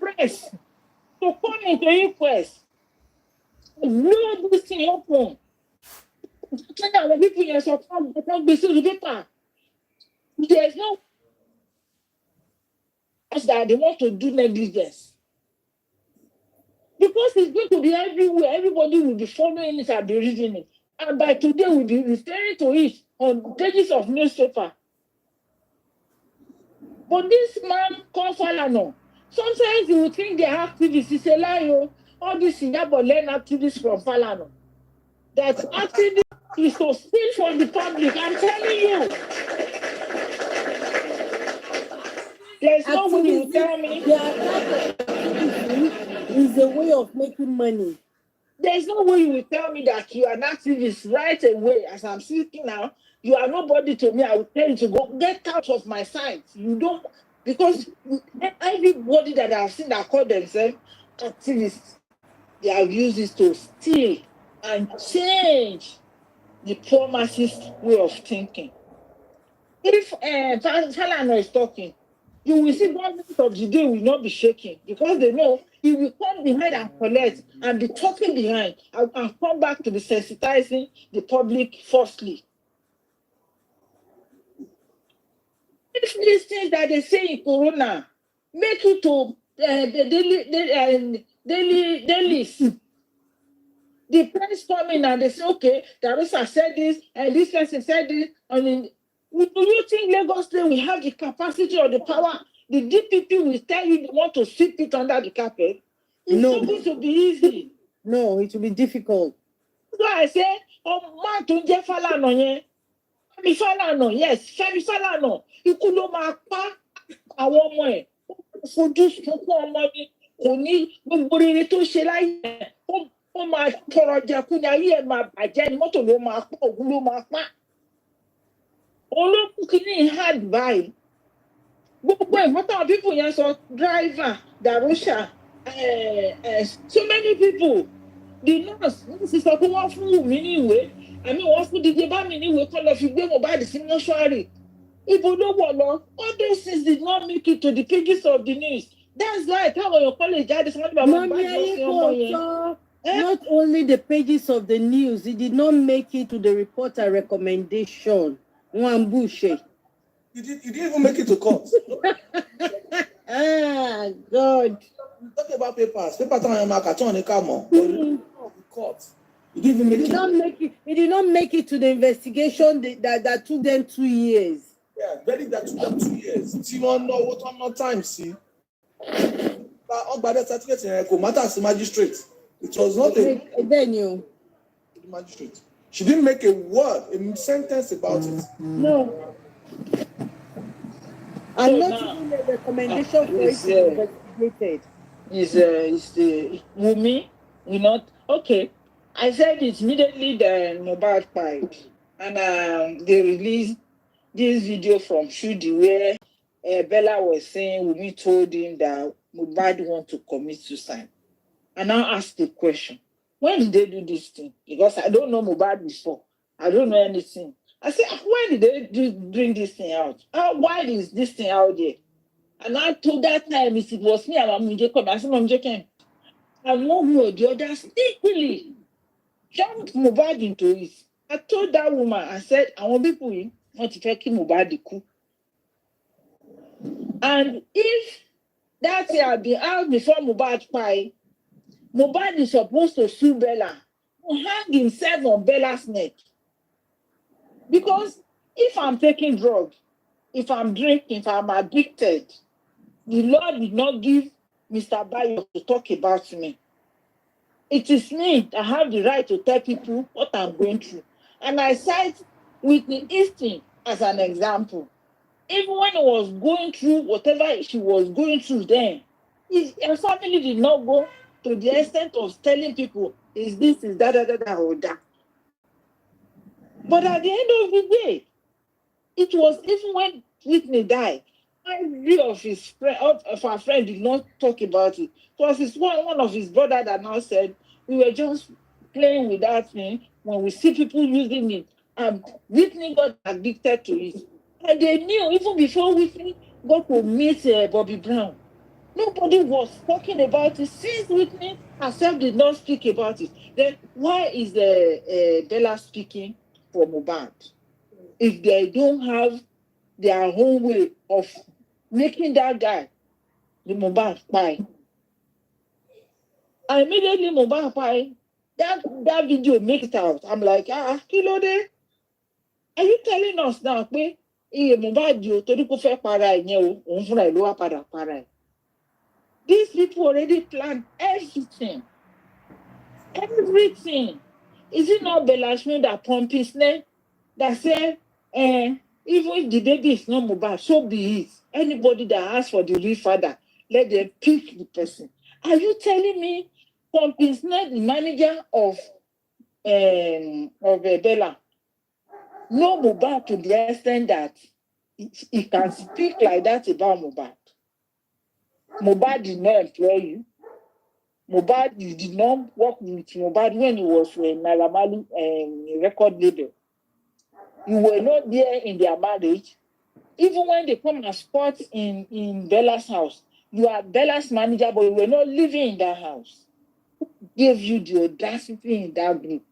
press to come into inquest, blow this thing open. Tell the people you're so come gbé sí the paper. There's no that they want to do negligence. Because it's going to be everywhere. Everybody will be following it and be reading it. And by today, we'll be referring to it on pages of newspaper. But this man called Falana, sometimes you would think they're activists. It's a lie. All these Singapore learn activists from Falana. That activist is to steal from the public. I'm telling you. There's no way you tell me. Is a way of making money. There's no way you will tell me that you are an activist right away. As I'm speaking now, you are nobody to me. I will tell you to go get out of my sight. You don't, because everybody that I've seen that call themselves activists, they have used this to steal and change the poor masses' way of thinking. If Falana is talking, you will see government of the day will not be shaking because they know he will come behind and collect and be talking behind and come back to be sensitizing the public firstly. If these things that they say in Corona make you to the dailies, the press come in and they say, okay, Darissa said this and this person said this. And do you think Lagos State will have the capacity or the power? The DPP will tell you they want to sweep it under the carpet. It's not going to be easy. No, it will be difficult. So I say, man tó jẹ́ Falana yẹn, Fẹ́mi Falana, yes, Fẹ́mi Falana, ikú ló máa pa àwọn ọmọ ẹ̀. Fojú sunkún ọmọ ni kò ní gbogbo rere tó ṣe láyé. Ó máa tọrọ jẹkú ni ayé ẹ̀ máa bàjẹ́ ni mọ́tò ló máa pa ògùn ló máa pa. Olókùn kìíní hard báyìí. Gbogbo ẹ̀gbọ́n táwọn people yẹn sọ driver, Darusha, so many people. The nurse sọ pé wọ́n fún Wùmí ní ìwé. Àmì wọ́n fún díje bá mi ní ìwé kọ́ lọ fi gbé Mohbad sí mọ́ṣúárì. Ibo ló wọ̀ lọ? All those things did not make it to the pages of the news. That's why táwọn èèyàn kọ́ lè jáde sí wọ́n ní bàbá bá jọ sí ọmọ yẹn. Not only the pages of the news, it did not make it to the reporter recommendation. Mwambushe. You didn't even make it to court. Ah, God. We talk about papers. Papers on your market on the camera. Court. You didn't even make it. It did not make it to the investigation that took them 2 years. Yeah, very that took them 2 years. Do you want to know what no time, see? But that certificate in matter as a magistrate. It was not a magistrate. She didn't make a word, a sentence about it. No. And not even a recommendation for it to be investigated. Is the Wummi, we not okay. I said it's immediately the Mohbad fight, and they released this video from Shudi where Bella was saying Wummi told him that Mohbad want to commit suicide. And I asked the question, when did they do this thing? Because I don't know Mohbad before. I don't know anything. I said, when did they bring this thing out? Why is this thing out there? And I told that time it was me and Mom Jacob. I said, Mom Jacob, and one or the other sneakily jumped Mohbad into it. I told that woman, I said, I want people want to take Mohbad the coup. And if that thing had been out before Mohbad fight, Mohbad is supposed to sue Bella, to hang himself on Bella's neck. Because if I'm taking drugs, if I'm drinking, if I'm addicted, the Lord did not give Mr. Bayo to talk about me. It is me that have the right to tell people what I'm going through. And I cite Whitney Houston as an example. even when he was going through whatever she was going through then, her family did not go to the extent of telling people, is this, is that, or that. But at the end of the day, it was even when Whitney died, every of his friend, of our friend did not talk about it. It was one of his brother that now said, we were just playing with that thing when we see people using it. And Whitney got addicted to it. And they knew even before Whitney got to meet Bobby Brown. Nobody was talking about it since Whitney herself did not speak about it. Then why is Bella speaking for Mohbad? If they don't have their own way of making that guy the Mohbad pie. And immediately Mohbad pie, that video make it out. I'm like, kilo de? Are you telling us now pé iye Mohbad o torí kó fẹ́ para ẹ̀ yẹn o, òun fúnra ẹ̀ ló wá padà para ẹ̀. These people already planned everything. Everything. Is it not Bella that pumping snare that said, even if the baby is not Mohbad, so be it. Anybody that asks for the real father, let them pick the person. Are you telling me pumping snare, the manager of Bella, know Mohbad to the extent that he can speak like that about Mohbad? Mohbad did not employ you. Mohbad, you did not work with Mohbad when he was in Naira record label. You were not there in their marriage. Even when they come and spot in Bella's house, you are Bella's manager, but you were not living in that house. Who gave you the audacity in that group?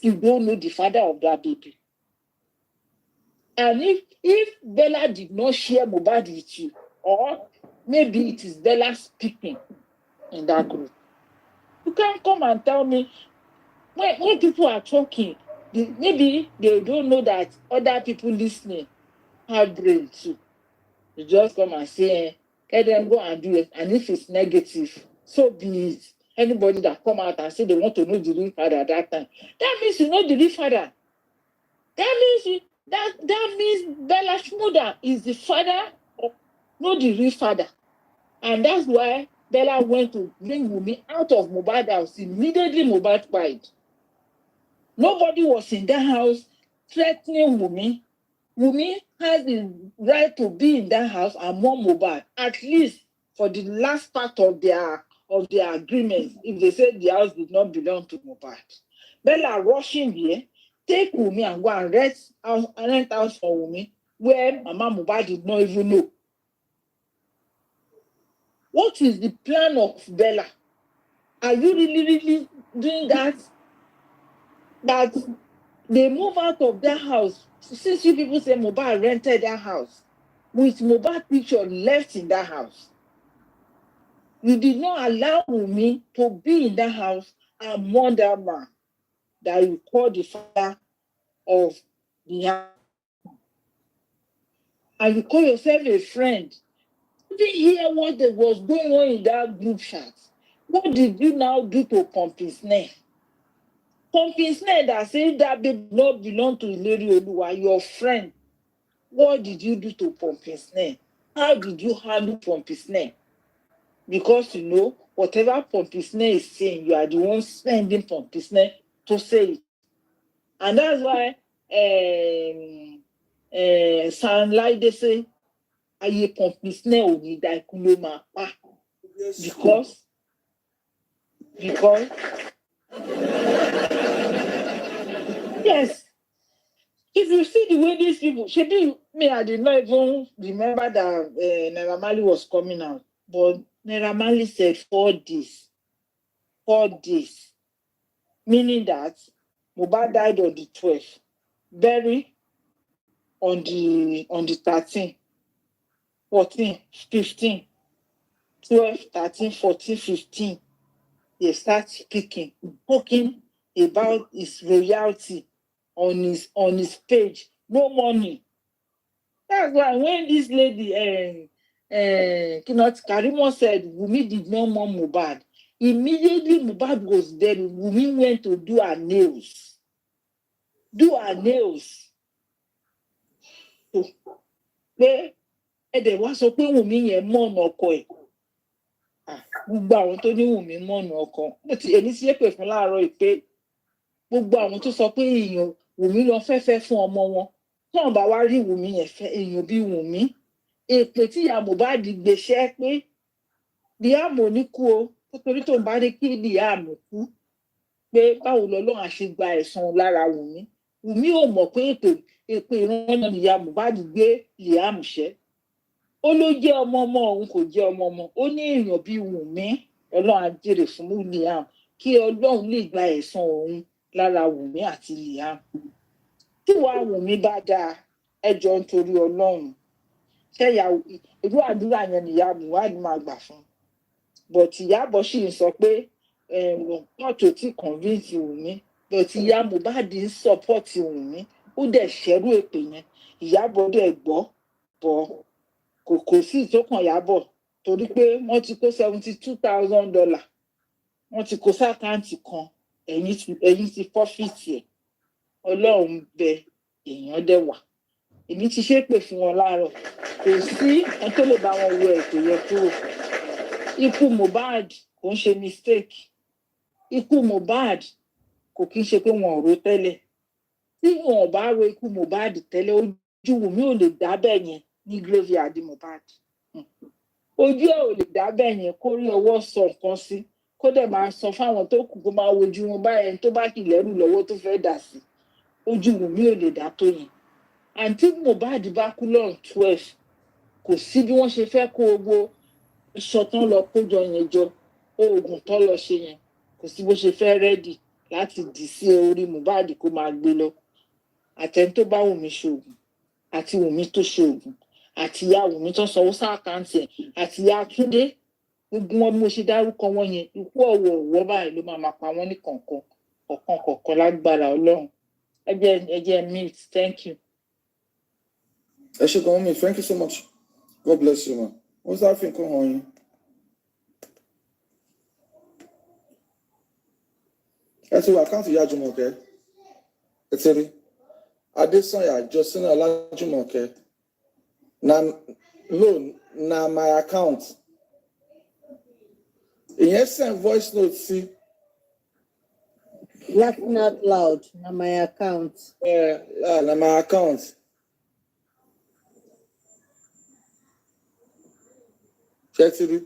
You don't know the father of that baby. And if Bella did not share Mohbad with you, or maybe it is Bella speaking in that group, you can't come and tell me when people are talking, maybe they don't know that other people listening have brain too. You just come and say, let them go and do it. And if it's negative, so be it. Anybody that come out and say they want to know the real father at that time, that means you know the real father. That means that means Bella Shmurda is the father of not the real father. And that's why Bella went to bring Wummi out of Mohbad house. Immediately Mohbad died. Nobody was in that house threatening Wummi. Wummi has the right to be in that house among Mohbad, at least for the last part of their agreement, if they said the house did not belong to Mohbad. Bella rushing here, take Wummi and go and rent house for Wummi, where Mama Mohbad did not even know. What is the plan of Bella? Are you really doing that? That they move out of that house. Since you people say Mohbad rented that house, with Mohbad picture left in that house, you did not allow me to be in that house among that man that you call the father of the house. And you call yourself a friend. You didn't hear what was going on in that group chat. What did you now do to Pumping Snare? Pumping Snare that says that baby not belong to Ileri Oluwa, your friend. What did you do to Pumping Snare? How did you handle Pumping Snare? Because you know, whatever Pumping Snare is saying, you are the one sending Pumping Snare to say it. And that's why Sound like they say, aye Pumping Snare ò ní dá ikú ló máa pa. Because yes, if you see the way these people, I did not even remember that Naira Marley was coming out. But Naira Marley said 4 days. 4 days. Meaning that Mohbad died on the 12th. Buried on the 13th, 14, 15, 12, 13, 14, 15. They start speaking, talking about his royalty on his page. No money. That's why when this lady Karimo said Wummi did not want Mohbad, immediately Mohbad was there. Wummi went to do her nails. So pé ẹ̀dẹ̀ wá sọ pé Wùmí yẹn mọ̀nà ọkọ ẹ̀. Gbogbo àwọn tó ní Wùmí mọ̀nà ọkọ èmi ti ṣépè fún láàárọ̀ yìí pé gbogbo àwọn tó sọ pé èèyàn Wùmí lọ fẹ́fẹ́ fún ọmọ wọn tí wọn bá wá rí Wùmí yẹn fẹ́ èèyàn bíi Wùmí èpè tí ìyá Mohbad gbéṣẹ́ pé Liam ò ní kú o nítorí tó ń bá ní kí Liam kú pé báwo lọ́lọ́run àṣegba ẹ̀san lára Wùmí Wùmí ò mọ̀ pé èpè ìran ìyá Mohbad gbé Liam ṣẹ́ ó ló jẹ́ ọmọ òun kò jẹ́ ọmọ ó ní èèyàn bíi Wùmí Ọlọ́run á jèrè fún Liam kí Ọlọ́run lè gba ẹ̀san òun lára Wùmí àti Liam tí wàá Wùmí bá dáa ẹjọ́ nítorí Ọlọ́run ṣẹ́yà irú àdúrà yẹn nìyá Mohbad máa gbà fún but Ìyábọ̀ sì ń sọ pé pọ́ọ̀tù tí convince Wùmí but ìyá Mohbad ń support Wùmí ó dẹ̀ ṣẹ́rú èpè yẹn Ìyábọ̀ dẹ̀ gbọ́ bọ́ kò sí ìtókàn Ìyábọ̀ torí pé wọ́n ti kó $72,000 wọ́n ti kó sákàǹtì kan ẹ̀yìn ti fọ́fíìtì ẹ̀ Ọlọ́run bẹ èèyàn dẹ̀ wà èmi ti ṣépè fún wọn láàárọ̀ kò sí ẹni tó lè bá wọn wo ètò yẹn kúrò ikú Mohbad kò ń ṣe mistake ikú Mohbad kò kí ń ṣe pé wọn ò rò tẹ́lẹ̀ tí wọn ò bá ro ikú Mohbad tẹ́lẹ̀ ojú Wùmí ò lè dá bẹ́ẹ̀ yẹn ní graveyard Mohbad ojú ẹ̀ ò lè dá bẹ́ẹ̀ yẹn kó rí ọwọ́ sọ nǹkan sí kó dẹ̀ máa sọ fáwọn tó kù kó máa wojú wọn báyẹn tó bá kì lẹ́rù lọ́wọ́ tó fẹ́ dà sí ojú Wùmí ò lè dá tó yẹn àǹtí Mohbad bá kú lọ́rùn 12 kò sí bí wọ́n ṣe fẹ́ kó owó ìṣọ̀tán lọ kójọ yẹn jọ oògùn tán lọ ṣe yẹn kò sí bó ṣe fẹ́ rẹ́dì láti dì sí orí Mohbad kó máa gbé lọ àtẹni tó bá Wùmí ṣoògùn àti Wùmí tó ṣoògùn àti ìyá Wùmí tó sanwó sáàkáǹtì ẹ̀ àti ìyá Túndé gbogbo wọn bí mo ṣe dárúkọ wọn yẹn ikú ọ̀wọ̀ọ̀wọ́ báyìí ló máa pa wọ́n ní kọ̀ọ̀kan lágbára Ọlọ́run ẹjẹ mint thank you. ẹ ṣe gan mi thank you so much God bless you ma wọ́n sáré fi nǹkan hàn yín. ẹ ti wọ àkáǹtì ìyá Jùmọ̀kẹ́ ẹ ti rí Adésànyà Jọ́sínà Ọlájùmọ̀kẹ́ na my account ìyẹn send voice note sí. Laughing out loud na my account. Na my account. Ṣé ti rí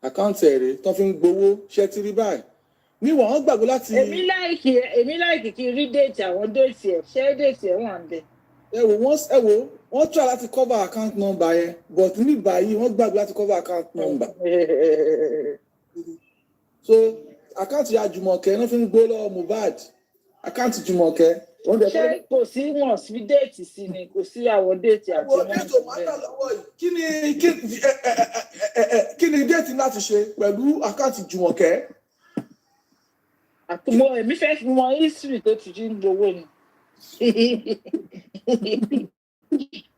àkáǹtì ẹ̀rẹ́ tó fi ń gbowó ṣé ti rí báyìí níwọ̀n wọ́n gbàgbé láti. èmi láìkì kí n rí déètì àwọn déètì ẹ̀ ṣé déètì ẹ̀ wà ń bẹ̀. wọ́n try láti cover account number yẹn but ní báyìí wọ́n gbàgbé láti cover account number. So àkáǹtì ìyá Jùmọ̀kẹ́ ló fi ń gbó lọ́wọ́ Mohbad àkáǹtì Jùmọ̀kẹ́. ṣé kò sí wọn sí déètì sí ni kò sí àwọn déètì àti wọn. déètì ò máa ń tà lọ́wọ́ yìí kí ni déètì láti ṣe pẹ̀lú àkáǹtì Jùmọ̀kẹ́. àtúmọ̀ èmi fẹ́ fi mọ history tó ti ń gbowó ni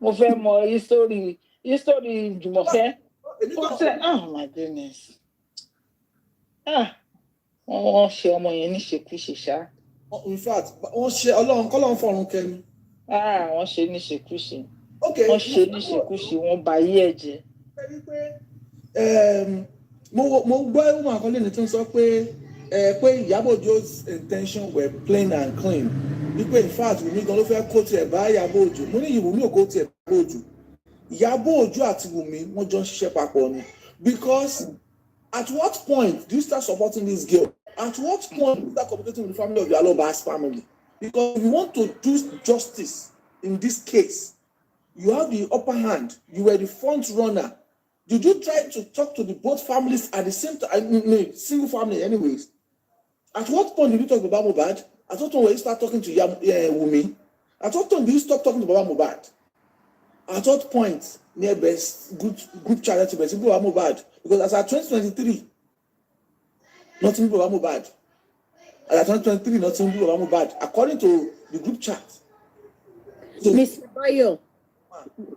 mo fẹ́ mọ history Jùmọ̀kẹ́. Oh my goodness. Wọ́n ṣe ọmọ yẹn níṣekúṣe ṣá. In fact wọ́n ṣe Ọlọ́run kọ́lọ́run fọ̀run kẹ́ni. Wọ́n ṣe níṣekúṣe. Wọ́n ṣe níṣekúṣe wọ́n bà ayé ẹ̀ jẹ́. Mo gbọ́ ẹ̀wọ̀n àkọlé ní tó ń sọ pé Ìyábọ̀ Òjó's intention were plain and clean wípé in fact Wùmí gan ló fẹ́ kó tiẹ̀ bá Ìyábọ̀ Òjó mo ní Wùmí ò kó tiẹ̀ bá Ìyábọ̀ Òjó Ìyábọ̀ Òjó àti Wùmí wọ́n jọ ń ṣiṣẹ́ papọ̀ ni because at what point do you start supporting this girl? At what point do you start communicating with the family of your Alobas family? Because if you want to do justice in this case, you have the upper hand. You were the front runner. Did you try to talk to the both families at the same time? Single family anyways. At what point did you talk to Baba Mohbad? At what point did you start talking to Wummi? At what point did you stop talking to Baba Mohbad? At what point near best group chat to best Baba Mohbad? Because as at 2023, nothing Baba Mohbad. As at 2023, nothing Baba Mohbad. According to the group chat. So, Mr. Bayo,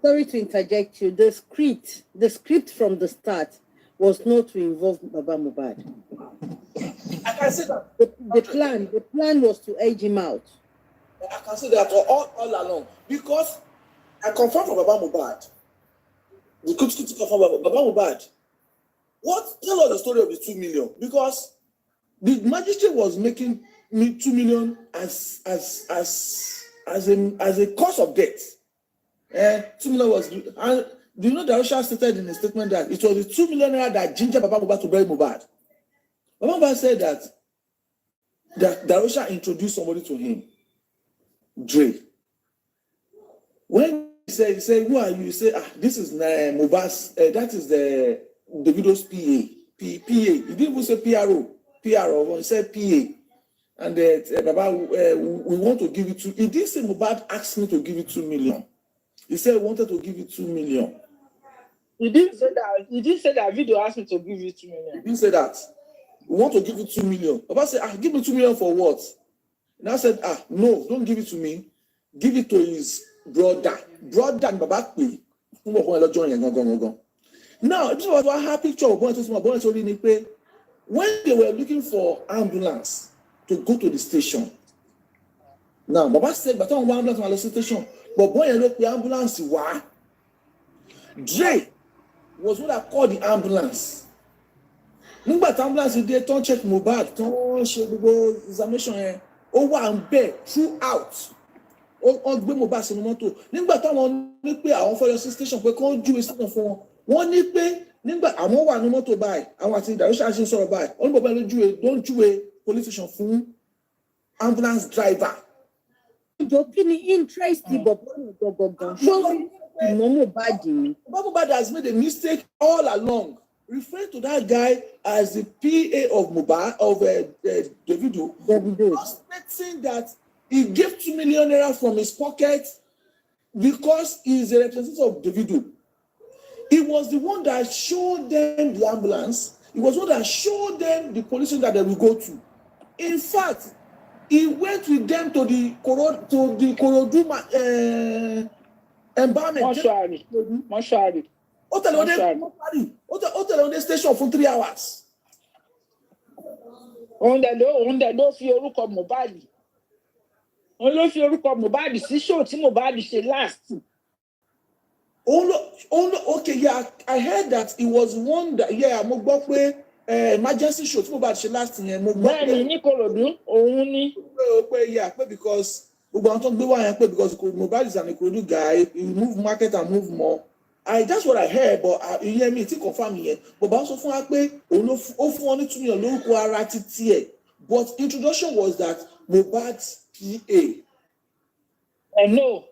sorry to interject you. The script from the start was not to involve Baba Mohbad. I can say that. The plan was to edge him out. I can say that all along because I confirmed from Baba Mohbad The coach to confirm Baba Mohbad. What? Tell us the story of the 2 million, because the magistrate was making me 2 million as a cause of death. 2 million was, and do you know that Osha stated in a statement that it was the 2 million naira that gingered Baba Mohbad to bury Mohbad. Baba Mohbad said that Darosha introduced somebody to him, Dre. When he said, who are you? He said, this is Mohbad's, that is the Davido's PA. He didn't even say PRO. He said PA. And Baba, we want to give it to, he didn't say Mohbad asked me to give you 2 million. He said he wanted to give you 2 million. He didn't say that. He didn't say that video asked me to give you 2 million. He didn't say that. We want to give you 2 million. Baba said, give me 2 million for what? And I said, no, don't give it to me. Give it to his brother. Brother and Baba pay. Now, this was what happened to when they were looking for ambulance to go to the station. Now, Baba said, but I don't want ambulance to the station. But boy, you look the ambulance. Why? Dre was what I called the ambulance. Nígbà tí ambulance dé, don't check Mohbad, don't ṣe gbogbo examination yẹn. Ó wà ń bẹ̀ throughout. Ó gbé Mohbad sínú mọ́tò. Nígbà táwọn ní pé àwọn fẹ́ lọ sí station pé kán júwe station fún wọn. Wọ́n ní pé nígbà àwọn wà ní mọ́tò báyìí, àwọn àti Darosha ṣe ń sọ̀rọ̀ báyìí. Wọ́n ní bàbá ló júwe, don't júwe police station fún ambulance driver. Ìjọ kí ni interest bọ̀bọ̀ gangan? Ṣé ìmọ̀ Mohbad ni? Baba Mohbad has made a mistake all along, referring to that guy as the PA of Mohbad, of Davido, suspecting that he gave 2 million naira from his pocket because he is a representative of Davido. He was the one that showed them the ambulance. He was the one that showed them the police station that they will go to. In fact, he went with them to the Korodu environment. Mọ́ṣúárì. Hotel on the station for 3 hours. Òun dẹ̀ ló fi orúkọ Mohbad. Òun ló fi orúkọ Mohbad sí show tí Mohbad ṣe last. Okay, yeah, I heard that it was one that, mo gbọ́ pé emergency show tí Mohbad ṣe last yẹn, mo gbọ́ pé. Bẹ́ẹ̀ni ní Kòròdú, òun ni. Pé because gbogbo àwọn tó ń gbé wá yẹn pé because Mohbad is an Ikorodu guy, he move market and move more. That's what I heard, but ìyẹn mi ti confirm yẹn. But bá sọ fún wa pé òun ó fún wọn ní 2 million lórúkọ ara títí ẹ̀. But introduction was that Mohbad's PA. No,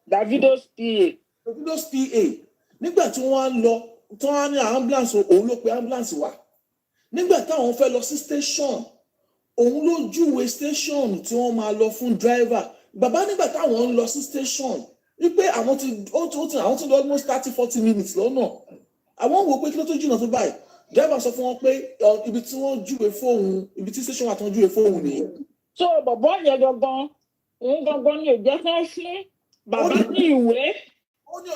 Davido's PA. Davido's PA. Nígbà tí wọ́n lọ, tí wọ́n ní ambulance, òun ló pe ambulance wá. Nígbà táwọn fẹ́ lọ sí station, òun ló júwe station tí wọ́n máa lọ fún driver. Bàbá nígbà táwọn ń lọ sí station, wípé àwọn ti lọ almost 30-40 minutes lọ́nà. Àwọn wò pé kí ló tó jìnnà tó báyìí. Driver sọ fún wọn pé ibi tí wọ́n júwe fóun, ibi tí station wà tí wọ́n júwe fóun nìyẹn. So bàbá yẹn gangan, òun gangan ni ò jẹ́ fẹ́ fún bàbá ní ìwé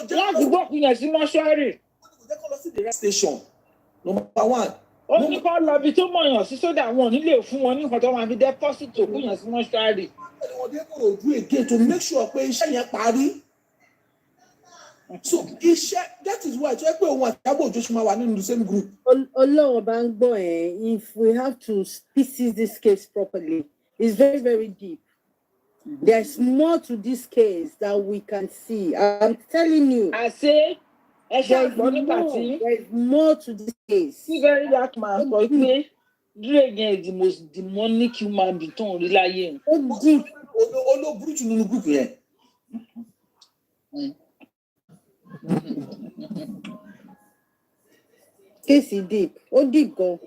láti gbọ́ ìyẹn sí mọ́ṣúárì. Ó ní kò jẹ́ kó lọ sí the rest station. Number 1. Ó ní kó lọ ibi tó mọ̀yàn sí sódà wọn ò ní lè fún wọn ní nǹkan tó máa fi deposit òkú yẹn sí mọ́ṣúárì. Wọ́n dé Kòròdú again to make sure pé iṣẹ́ yẹn parí. So that is why tó yẹ pé òun àti Ìyábọ̀ Òjó ṣe máa wà nínú the same group. Ọlọ́run bá ń gbọ́ if we have to pieces this case properly, it's very, very deep. There's more to this case that we can see. I'm telling you. I say, there's more to this case. See, very dark man, but Dre is the most demonic human being tó ń rí láyé. Ó deep. Ó burú jù nínú group yẹn. Case is deep. Ó deep gan.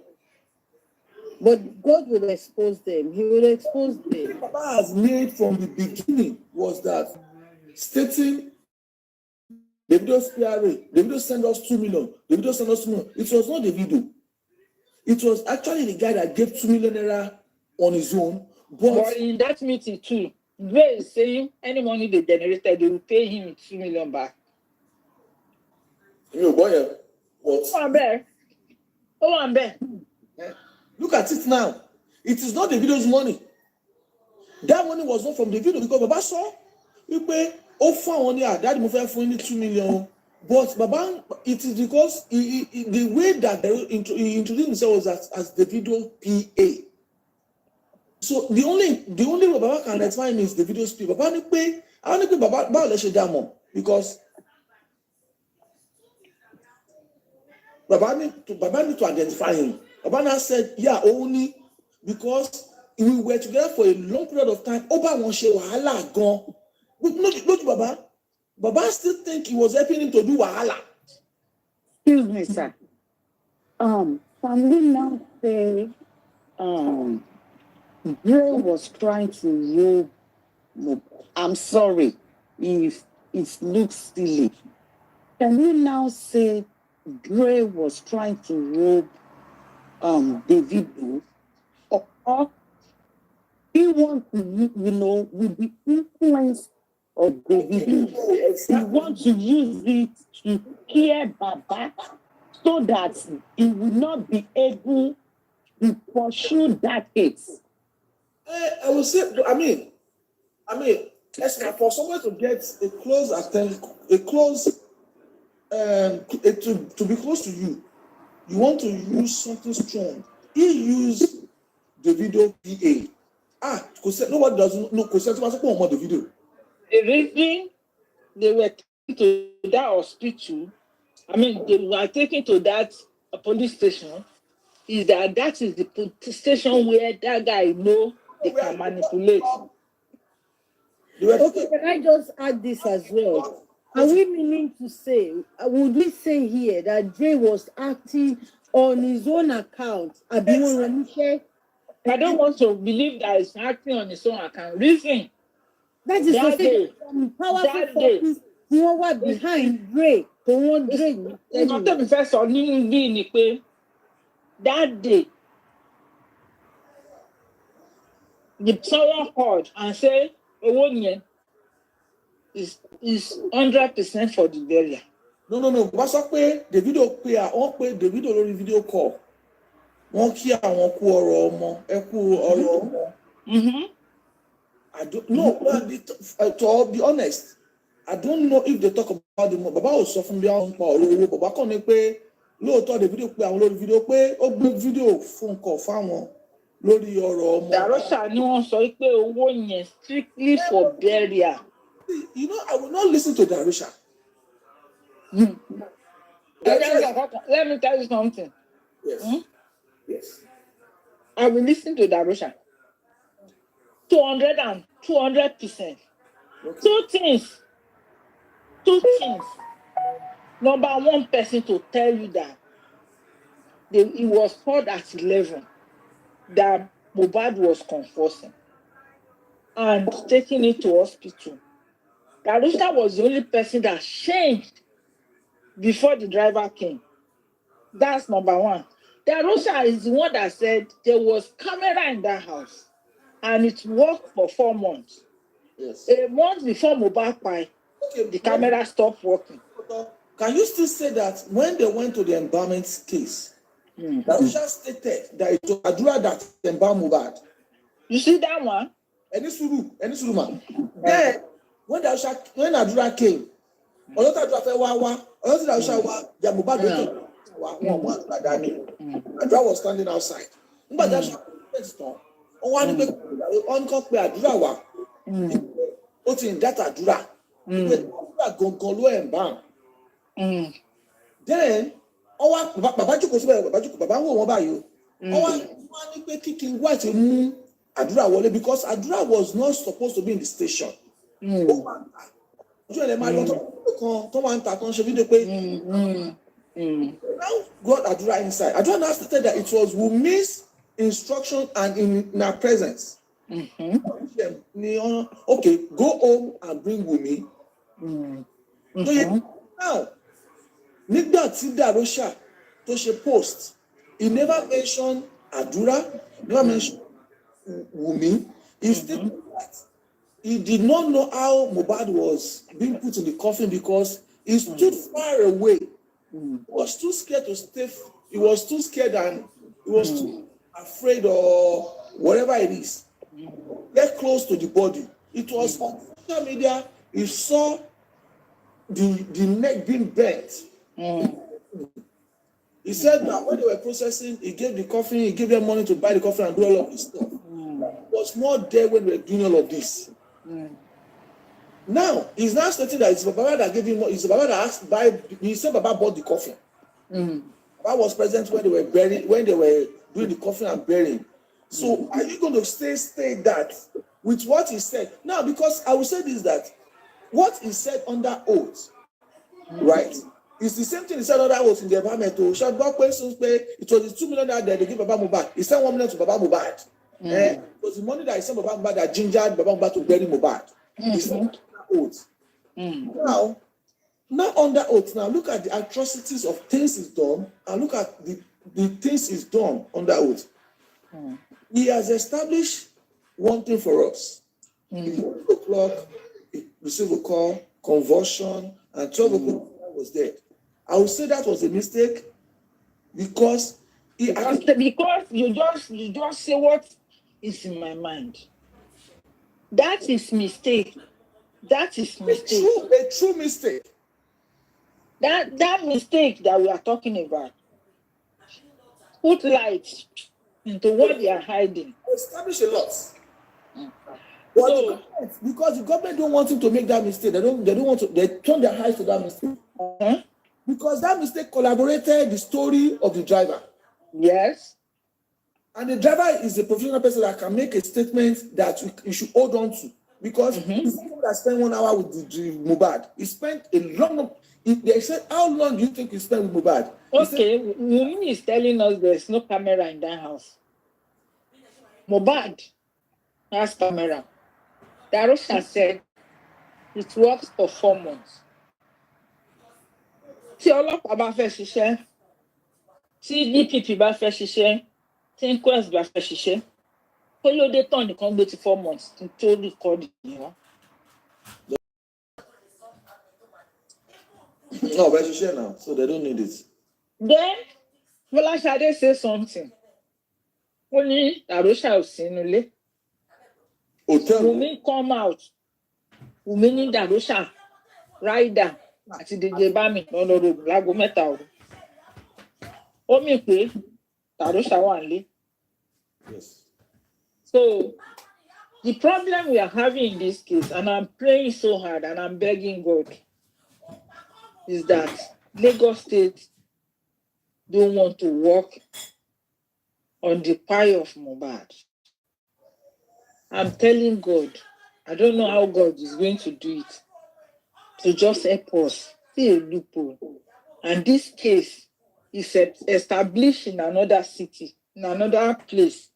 But God will expose them. He will expose them. What Baba has made from the beginning was that stating Davido's PRA, Davido sent us 2 million, Davido sent us 2 million. It was not Davido. It was actually the guy that gave 2 million naira on his own. But in that meeting too, Dre is saying any money they generated, they will pay him 2 million back. You boy, what? Oh, I'm there. Look at it now. It is not Davido's money. That money was not from Davido because Baba saw you pay fún àwọn ní àdáàdì mo fẹ́ fún ní 2 million. But Baba, it is because the way that he introduced himself was as the video PA. So the only way Baba can identify him is the video speak. Baba ní pé Baba báwo lẹ ṣe dá mọ̀, because Baba need to identify him. Baba now said, yeah, only because we were together for a long period of time. Oba won ṣe wàhálà gan. Look, Baba still think he was helping him to do wàhálà. Excuse me, sir. Can we now say Dre was trying to rob? I'm sorry if it looks silly. Can we now say Dre was trying to rob Davido, or he wants to, with the influence of Davido, he wants to use it to scare Baba so that he will not be able to pursue that case. I will say, I mean, for someone to get a close attention, to be close to you, you want to use something strong. He used the video PA. Nobody doesn't know. The video. The reason they were taken to that hospital, they were taken to that police station, is that is the police station where that guy know they can manipulate. Okay, can I just add this as well? Are we meaning to say, would we say here that Dre was acting on his own account? I don't want to believe that he's acting on his own account. Reason. That is to say powerful forces who were behind Dre. It's not the first or that day. The someone called and said, Owoniyan is 100% for the burial. No. Bá sọ pé Davido pé wọ́n pé Davido lórí video call. Wọ́n kí àwọn kú ọ̀rọ̀ ọmọ, ẹ kú ọ̀rọ̀ ọmọ. I don't know. To be honest, I don't know if they talk about the Baba ò sọ fún bí àwọn pa ọ̀rọ̀ owó. Baba kàn ní pé lóòótọ́ Davido pé àwọn lórí video pé ó gbé video fún nǹkan fáwọn lórí ọ̀rọ̀ ọmọ. Darosha ni wọ́n sọ pé owó yẹn strictly for burial. I will not listen to Darosha. Let me tell you something. Yes. Yes. I will listen to Darosha. 200%. Okay. Two things. Number one person to tell you that it was called at 11 that Mohbad was convulsing and taking it to hospital. Darusha was the only person that changed before the driver came. That's number one. Darusha is the one that said there was camera in that house and it worked for 4 months. Yes. A month before Mohbad, the camera stopped working. Can you still say that when they went to the embalmment case, Darusha stated that it was Adura that embalmed Mohbad? You see that one? Any suru man. Then when Adura came, Adura was standing outside. Then bàbá jókòó síbẹ̀ bàbá ń wò wọ́n báyìí o wọ́n ní pé kí King White mú Àdúrà wọlé because Àdúrà was not supposed to be in the station. Ojú ẹ̀ lè máa lọ tó máa ń ta tó ń ṣe fídíò pé now got Àdúrà inside. Àdúrà now stated that it was Wummi's instruction and in her presence. Okay, go home and bring Wummi. So now nígbà tí Darosha tó ṣe post, he never mentioned Àdúrà, never mentioned Wummi. He still that he did not know how Mohbad was being put in the coffin because he stood far away. He was too scared to stay. He was too scared and he was too afraid or whatever it is. Get close to the body. It was on social media. He saw the neck being bent. He said that when they were processing, he gave the coffin, he gave them money to buy the coffin and do all of this stuff. He was not there when we were doing all of this. Now, he's now stating that it's Baba that gave him money. It's Baba that asked buy. He said Baba bought the coffin. Baba was present when they were burying, when they were doing the coffin and burying. So are you going to state that with what he said? Now, because I will say this, that what he said under oath, right? It's the same thing he said under oath in the environment. It was the 2 million that they give Baba Mohbad. He sent 1 million to Baba Mohbad. It was the money that he sent Baba Mohbad that gingered Baba Mohbad to bury Mohbad. He said under oath. Now under oath, now look at the atrocities of things he's done and look at the things he's done under oath. He has established one thing for us. 11 o'clock, he received a call, convulsion, and 12 o'clock was dead. I would say that was a mistake because because you just say what is in my mind. That is mistake. That is mistake. A true mistake. That mistake that we are talking about. Put light into what they are hiding. Establish a lot. But so, because the government don't want him to make that mistake. They don't want to. They turn their eyes to that mistake. Because that mistake collaborated the story of the driver. Yes. And the driver is a professional person that can make a statement that you should hold on to. Because he's the one that spent 1 hour with the Mohbad. He spent a long. They said, how long do you think he spent with Mohbad? Okay, Wummi is telling us there's no camera in that house. Mohbad has camera. Darusha said it works for 4 months. Tí ọlọ́pàá bá fẹ́ ṣiṣẹ́, tí DPP bá fẹ́ ṣiṣẹ́, tí inquest bá fẹ́ ṣiṣẹ́, kó ló dé tán nìkan gbé ti 4 months tó record yẹn. No, but ṣiṣẹ́ now, so they don't need it. Then Fọláṣadé say something. Ó ní Darusha ò sí nílé. Wummi come out. Wummi ní Darusha rider àti DJ Bami lọ́dọọdún láago 3 òru. Ó mì pé Darusha wà nílé. Yes. So the problem we are having in this case, and I'm praying so hard and I'm begging God, is that Lagos State don't want to work on the pie of Mohbad. I'm telling God, I don't know how God is going to do it, to just help us see a loophole. And this case is established in another city, in another place,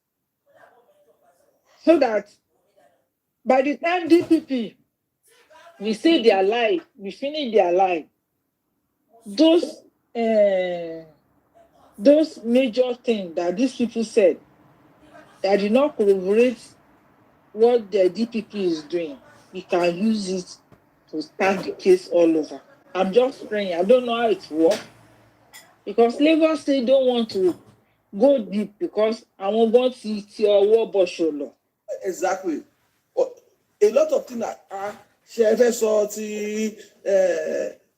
so that by the time DPP, we see their life, we finish their life, those major things that these people said that did not corroborate what the DPP is doing, we can use it to start the case all over. I'm just praying. I don't know how it works, because Lagos State don't want to go deep because I want to see war bosho. Exactly. A lot of things that are ṣe sọ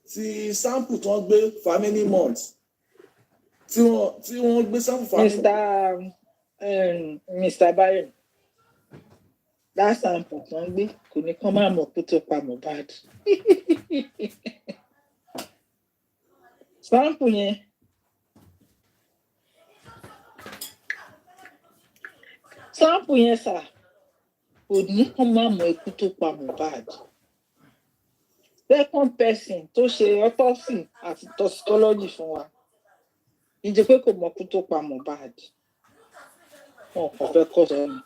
ti sample tó ń gbé for many months. Tí wọ́n gbé sample for Mr. Byron. That sample tó ń gbé kò ní kán máa mọ̀ pé tó pa Mohbad. Sample yẹn. Sample yẹn sà. Kò ní kán máa mọ̀ ikú tó pa Mohbad. Second person tó ṣe autopsy àti toxicology fún wa. Ìjẹ́ pé kò mọ̀ ikú tó pa Mohbad. Wọn kò fẹ́ kọ́ sọ ni.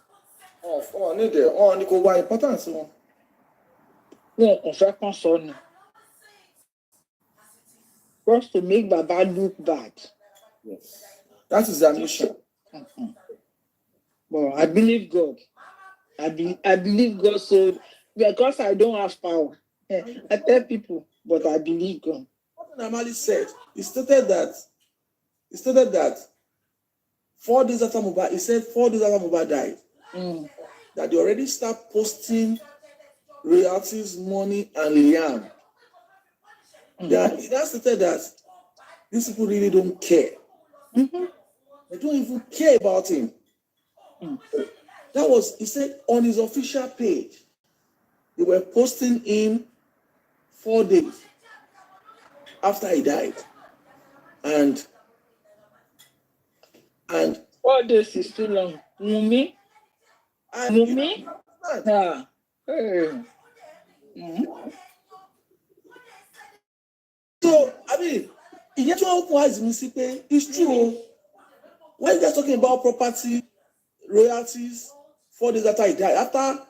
Ọ̀ ní kò wá importance wọn. Wọn kò fẹ́ kán sọ ni. Just to make Baba look bad. Yes. That is their mission. But I believe God. I believe God, so because I don't have power. I tell people, but I believe God. What Namali said, he stated that 4 days after Mohbad, he said 4 days after Mohbad died, that they already start posting royalties, money, and Liam He now stated that these people really don't care. Mm-hmm. They don't even care about him. That was, he said, on his official page, they were posting him 4 days after he died. And 4 days is too long. Wummi? Wummi? Yeah. Hey. So, I mean, it's true. When they're talking about property, royalties, 4 days after he died, after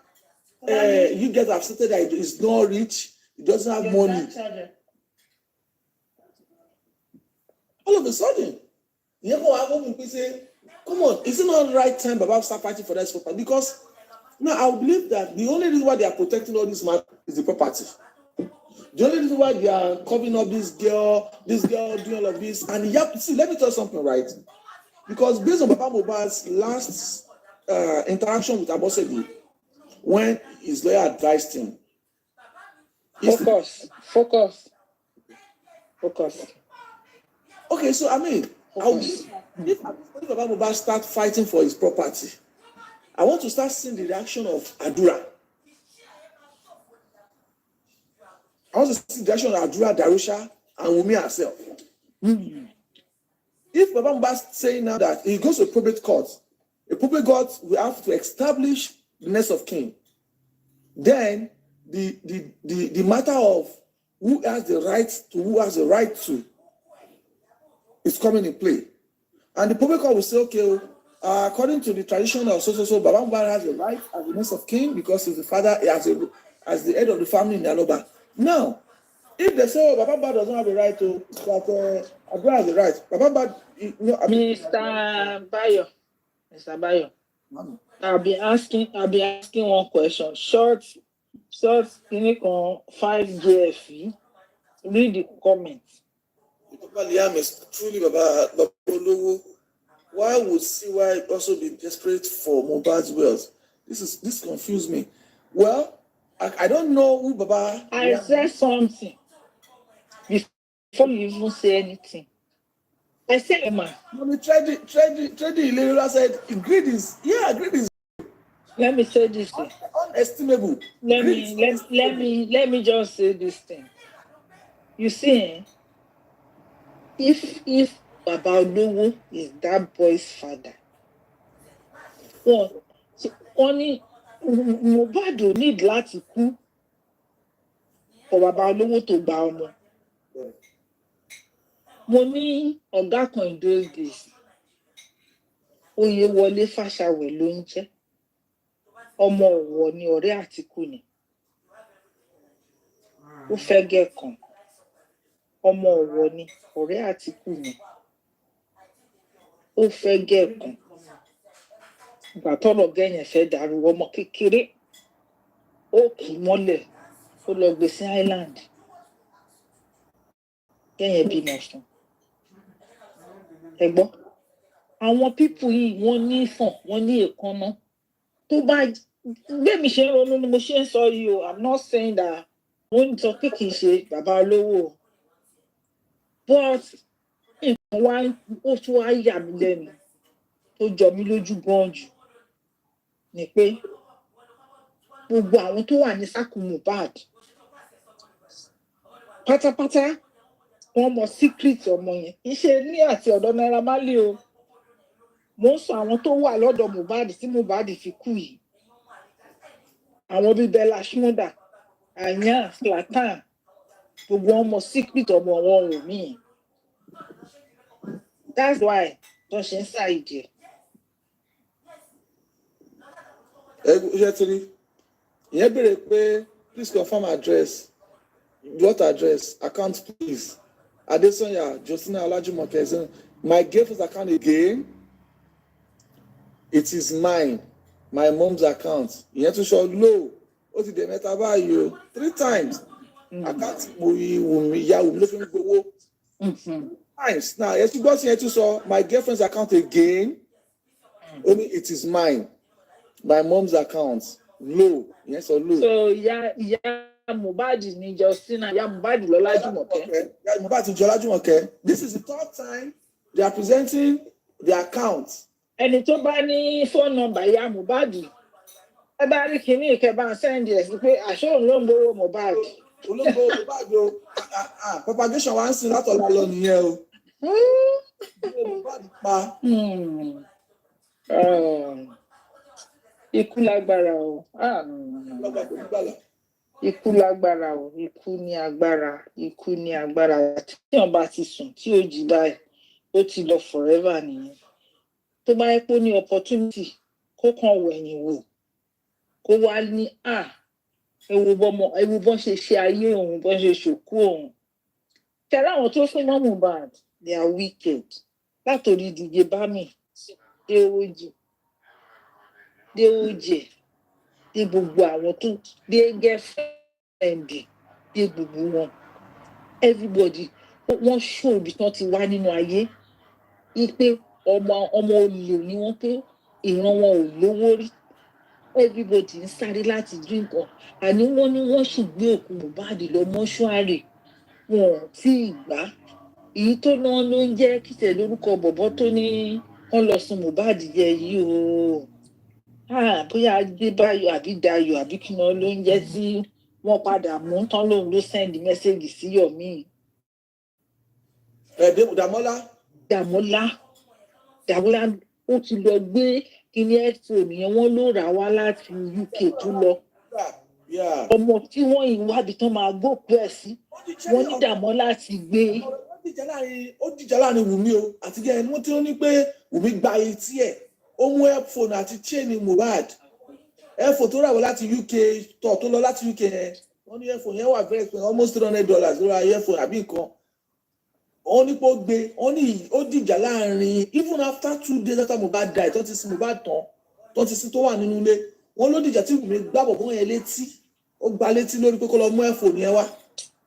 you guys have stated that he's not rich, he doesn't have money. All of a sudden, say, come on, is it not the right time Baba start fighting for that property? Because now I believe that the only reason why they are protecting all this man is the property. The only reason why they are covering up this girl doing all of this, and see, let me tell you something, right? Because based on Baba Mohbad's last interaction with Abosedi, when his lawyer advised him, focus. Okay, so I mean, if Baba Mohbad start fighting for his property, I want to start seeing the reaction of Adura. I want to see the reaction of Adura, Darusha, and Wummi herself. If Baba Mohbad saying now that he goes to a probate court will have to establish the next of kin. Then the matter of who has the right to is coming in play. And the probate court will say, okay, according to the tradition of so, Baba Mohbad has the right as the next of kin because he's the father, as the head of the family in Yaloba. Now, if they say, Baba Mohbad doesn't have the right to, but Adura has the right, Baba Mohbad, Mr. Bayo, I'll be asking one question. Short, clinic on 5 GFE. Read the comments. Baba Liam is truly Baba Olowo. Why would CY also be desperate for Mohbad's wealth? This confused me. Well, I don't know who Baba. I said something before you even say anything. I said, Emma. Trading Ilera said, greed is. Let me say this thing. Unestimable. Let me just say this thing. You see, if Baba Olowo is that boy's father, only Mohbad ò need láti kú for Baba Olowo tó gba ọmọ. Mo ní ọ̀gá kan in those days, Oyèwọlé Fáṣàwẹ̀ ló ń jẹ́. Ọmọ Ọ̀wọ̀ ni ọ̀rẹ́ Àtíkù ni. Ó fẹ́ gẹ̀ kan. Ọmọ Ọ̀wọ̀ ni ọ̀rẹ́ Àtíkù ni. Ó fẹ́ gẹ̀ kan. Ìgbà tọ́rọ̀ gẹ̀yìn fẹ́ dàrú ọmọ kékeré. Ó kì í mọ́lẹ̀. Ó lọ gbé sí Island. Gẹ̀yìn bímọ fún. Ẹ gbọ́. Àwọn pípù yìí wọ́n ní ìfọ̀n, wọ́n ní èékánná. Tó bá gbé mi ṣe ń ronú ni mo ṣe ń sọ yìí o. I'm not saying that wọ́n ń sọ pé kì í ṣe Baba Olowo. But nǹkan wá ó tún wá yà mí lẹ́nu tó jọ mí lójú gan jù ni pé gbogbo àwọn tó wà ní sákù Mohbad pátápátá wọ́n mọ secret ọmọ yẹn. Iṣẹ́ ní àti ọ̀dọ̀ Naira Marley o. Mo ń sọ àwọn tó wà lọ́dọ̀ Mohbad tí Mohbad fi kú yìí. Àwọn bíi Bella Shmurda, Anya, Zlatan, gbogbo wọn mọ secret ọmọ wọn ò mí. That's why tó ṣe ń ṣàìdí. Ṣé tí rí? Ìyẹn béèrè pé please confirm address. What address? Account please. Adesanya, Justina Olajumoke. My girlfriend's account again. It is mine. My mom's account. Ìyẹn tún sọ low. Ó ti dẹ̀ mẹ́ta báyìí o. 3 times. Account Wummi ló fi ń gbowó. Times. Now, yes, you got here to saw my girlfriend's account again. Only it is mine. My mom's account. Low. Yes or low. So yeah, Mohbad ni Justina, ìyá Mohbad Lọ́lájúmọ̀kẹ́. Yeah, Mohbad to Jọlájúmọ̀kẹ́. This is the third time they are presenting the account. Ẹni tó bá ní phone number ìyá Mohbad, ẹ bá rí kíní ìkẹbà send ẹ̀ sí pé àṣọ òun ló ń gbowó Mohbad. Olóńgbò Mohbad o, propagation wa ń sin látọ̀la lọ nìyẹn o. Mohbad pa. Ikú lágbára o. Ikú lágbára o. Ikú ní agbára. Ikú ní agbára. Tí wọ́n bá ti sùn tí ó jí báyìí, ó ti lọ forever nìyẹn. Tó bá yẹ pé ó ní opportunity kó kàn wẹ̀yìn wò, kó wá ní ewu bọ́n ṣe ṣe ayé òun, bọ́n ṣe ṣòkú òun. Tẹ̀lé àwọn tó fún mọ́ Mohbad, they are wicked. Látòrí DJ Bami, dé Oji, dé gbogbo àwọn tó dé girlfriend, dé gbogbo wọn. Everybody, wọ́n show ibi tán ti wá nínú ayé. Ipe ọmọ olè ni wọ́n pé ìran wọn ò lówó rí. Everybody ń sáré láti drink on. Àní wọ́n ní wọ́n sì gbé òkú Mohbad lọ mọ́ṣúárì. Wọn ò tí ì gbà. Èyí tó náà ló ń jẹ́ kìtẹ̀ lórúkọ bọ̀bọ́ tó ní wọ́n lọ sun Mohbad jẹ yìí o. Bóyá Adébáyọ̀ àbí Dayọ̀ àbí kí wọ́n ló ń jẹ́ tí wọ́n padà mú tán lóun ló send message sí Yomi. Dàmọ́lá ó ti lọ gbé kíní headphone yẹn, wọ́n ló rà wá láti UK tó lọ. Ọmọ tí wọ́n ìwádìí tán máa gbókùú ẹ̀ sí, wọ́n ní Dàmọ́lá ti gbé. Ó dìjà láàrin Wùmí o àti gẹ́gẹ́ wọ́n tí ó ní pé Wùmí gba etí ẹ̀, ó mú headphone àti chain Mohbad. Headphone tó rà wá láti UK tó lọ láti UK yẹn, wọ́n ní headphone yẹn wà very expensive, almost $300 ló ra headphone àbí nǹkan. Wọ́n ní pé ó gbé, wọ́n ní ó dìjà láàrin, even after 2 days after Mohbad died, tó ti sin Mohbad tán, tó ti sin tó wà nínú ilé, wọ́n ló dìjà tí Wùmí gbá bọ̀bọ́ yẹn létí, ó gba létí lórí pé kó lọ mú headphone yẹn wá.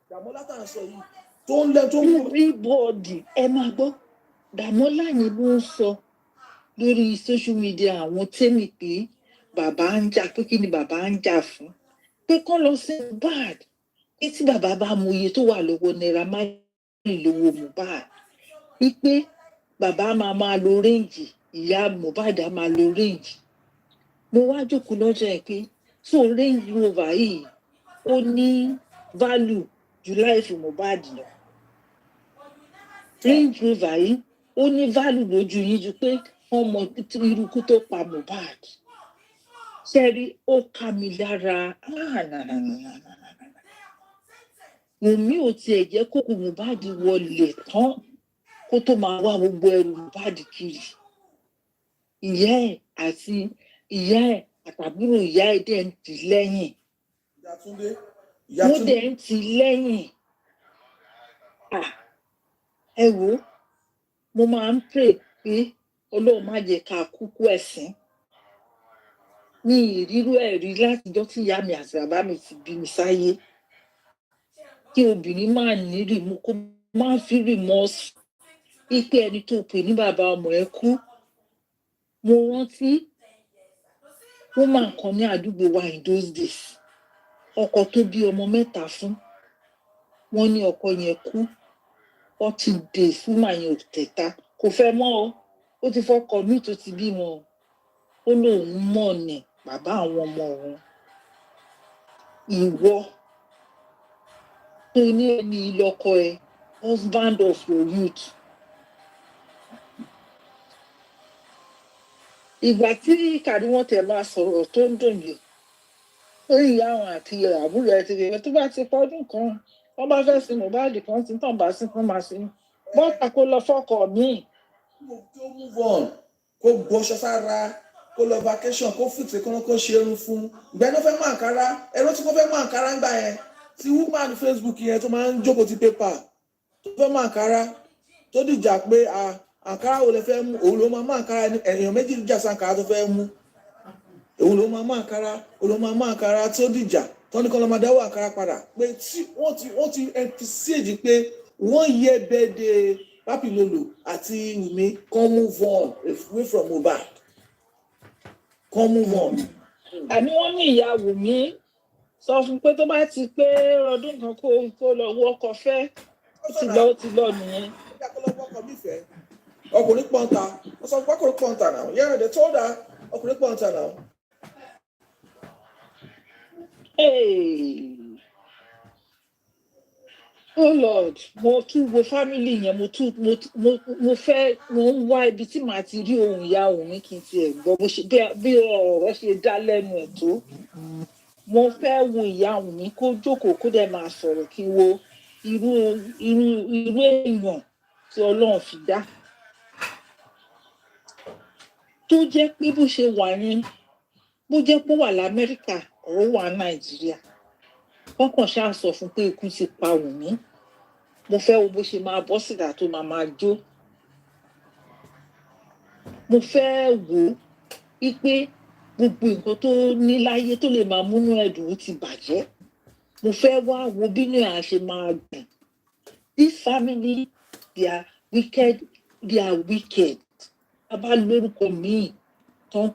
Dàmọ́lá tá à ń sọ yìí tó ń lẹ́ tó ń mú. Everybody ẹ máa gbọ́, Dàmọ́lá yẹn ló ń sọ lórí social media àwọn tẹ́mi pé bàbá ń jà, pé kí ni bàbá ń jà fún, pé kán lọ sí Mohbad, pé tí bàbá bá mú iye tó wà lọ́wọ́ Naira lówó Mohbad, wípé bàbá máa lo range, ìyá Mohbad á máa lo range. Mo wá jókòó lọ́jọ́ ẹ̀ pé so Range Rover yìí ó ní value ju life Mohbad lọ. Range Rover yìí ó ní value lójú yín ju pé wọ́n mọ irúkú tó pa Mohbad. Ṣẹ́rí ó ká mi lára. Wùmí ò tiẹ̀ jẹ́ kókó Mohbad wọlé tán kó tó máa wá gbogbo ẹrù Mohbad kiri. Ìyá ẹ̀ àtàbúrò ìyá ẹ̀ dẹ̀ ń tì lẹ́yìn. Wọ́n dẹ̀ ń tì lẹ́yìn. Ẹ wò, mo máa ń pray pé Ọlọ́run má jẹ́ ká kúkú ẹ̀sín. Ní ìrírú ẹ̀rí látijọ́ tí ìyá mi àti bàbá mi ti bí mi sáyé. Kí obìnrin máa ní rìmú, kó máa fi remorse. Ipe ẹni tó pè ní bàbá ọmọ ẹ̀ kú. Mo rántí wọ́n máa kàn ní àdúgbò wa in those days. Ọkọ tó bí ọmọ 3 fún, wọ́n ní ọkọ yẹn kú 40 days fún màá yẹn ò tẹ̀ta, kò fẹ́ mọ́ o, ó ti fọkọ mí tó ti bímọ, ó lóun mọ̀ ní bàbá àwọn ọmọ òun. Ìwọ tó ní ẹni ìlọ́kọ ẹ, husband of your youth. Ìgbà tí kàrí wọn tẹ̀ máa sọ̀rọ̀ tó ń dùn yìí, ó yí àwọn àti àbúrò ẹ̀ ti rẹ̀ tó bá ti pọ́dún kan, wọ́n bá fẹ́ sin Mohbad kan tí tàn bá sí fún máa sin. Bọ́ta kó lọ fọ́kọ míì. Kó move on, kó gbọ́ṣọ sára, kó lọ vacation, kó fìtì kó ṣe irun fún. Ìgbà ẹni fẹ́ mú àǹkárá, ẹni tí kò fẹ́ mú àǹkárá ń gbà yẹn, tí woman Facebook yẹn tó máa ń jókòó ti pépà, tó fẹ́ mú àǹkárá, tó dìjà pé àǹkárá wo lè fẹ́ mú, òun ló máa mú àǹkárá, èèyàn méjì jà sí àǹkárá tó fẹ́ mú. Òun ló máa mú àǹkárá, òun ló máa mú àǹkárá tó dìjà, tó ní kó lọ máa dáwọ́ àǹkárá padà. Pé tí wọ́n ti emphasize pé 1 year birthday Papi Lolo àti Wùmí kan move on away from Mohbad. Kan move on. Àní wọ́n ní ìyá Wùmí sọ fún pé tó bá ti pé ọdún kan kó lọ wọ ọkọ fẹ́ ti lọ nìyẹn. ọkùnrin pọ́ńtà wọ́n sọ pé ọkùnrin pọ́ńtà now yeah they told her ọkùnrin pọ́ńtà now. Hey. Oh Lord, mo tún wo family yẹn mo ń wá ibi tí màá ti rí ohun ìyá Wùmí kí n tiẹ̀ gbọ́ bó ṣe bí ọ̀rọ̀ ṣe dá lẹ́nu ẹ̀ tó. Mo fẹ́ wo ìyá Wùmí kó jókòó kó dẹ̀ máa sọ̀rọ̀ kí n wo irú èèyàn tí Ọlọ́run fi dá. Tó jẹ́ pé bó ṣe wà yẹn bó jẹ́ pé ó wà l'Amẹ́ríkà ó wà Nàìjíríà. Wọ́n kàn ṣáà sọ fún pé ikú ti pa Wùmí. Mo fẹ́ wo bó ṣe máa bọ́ síta tó máa jó. Mo fẹ́ wò ó wípé gbogbo nǹkan tó ní láyé tó lè máa múnú ẹ̀dùn ó ti bàjẹ́. Mo fẹ́ wá wo bínú ẹ̀ á ṣe máa dùn. This family they are wicked. A bá lórúkọ míì tán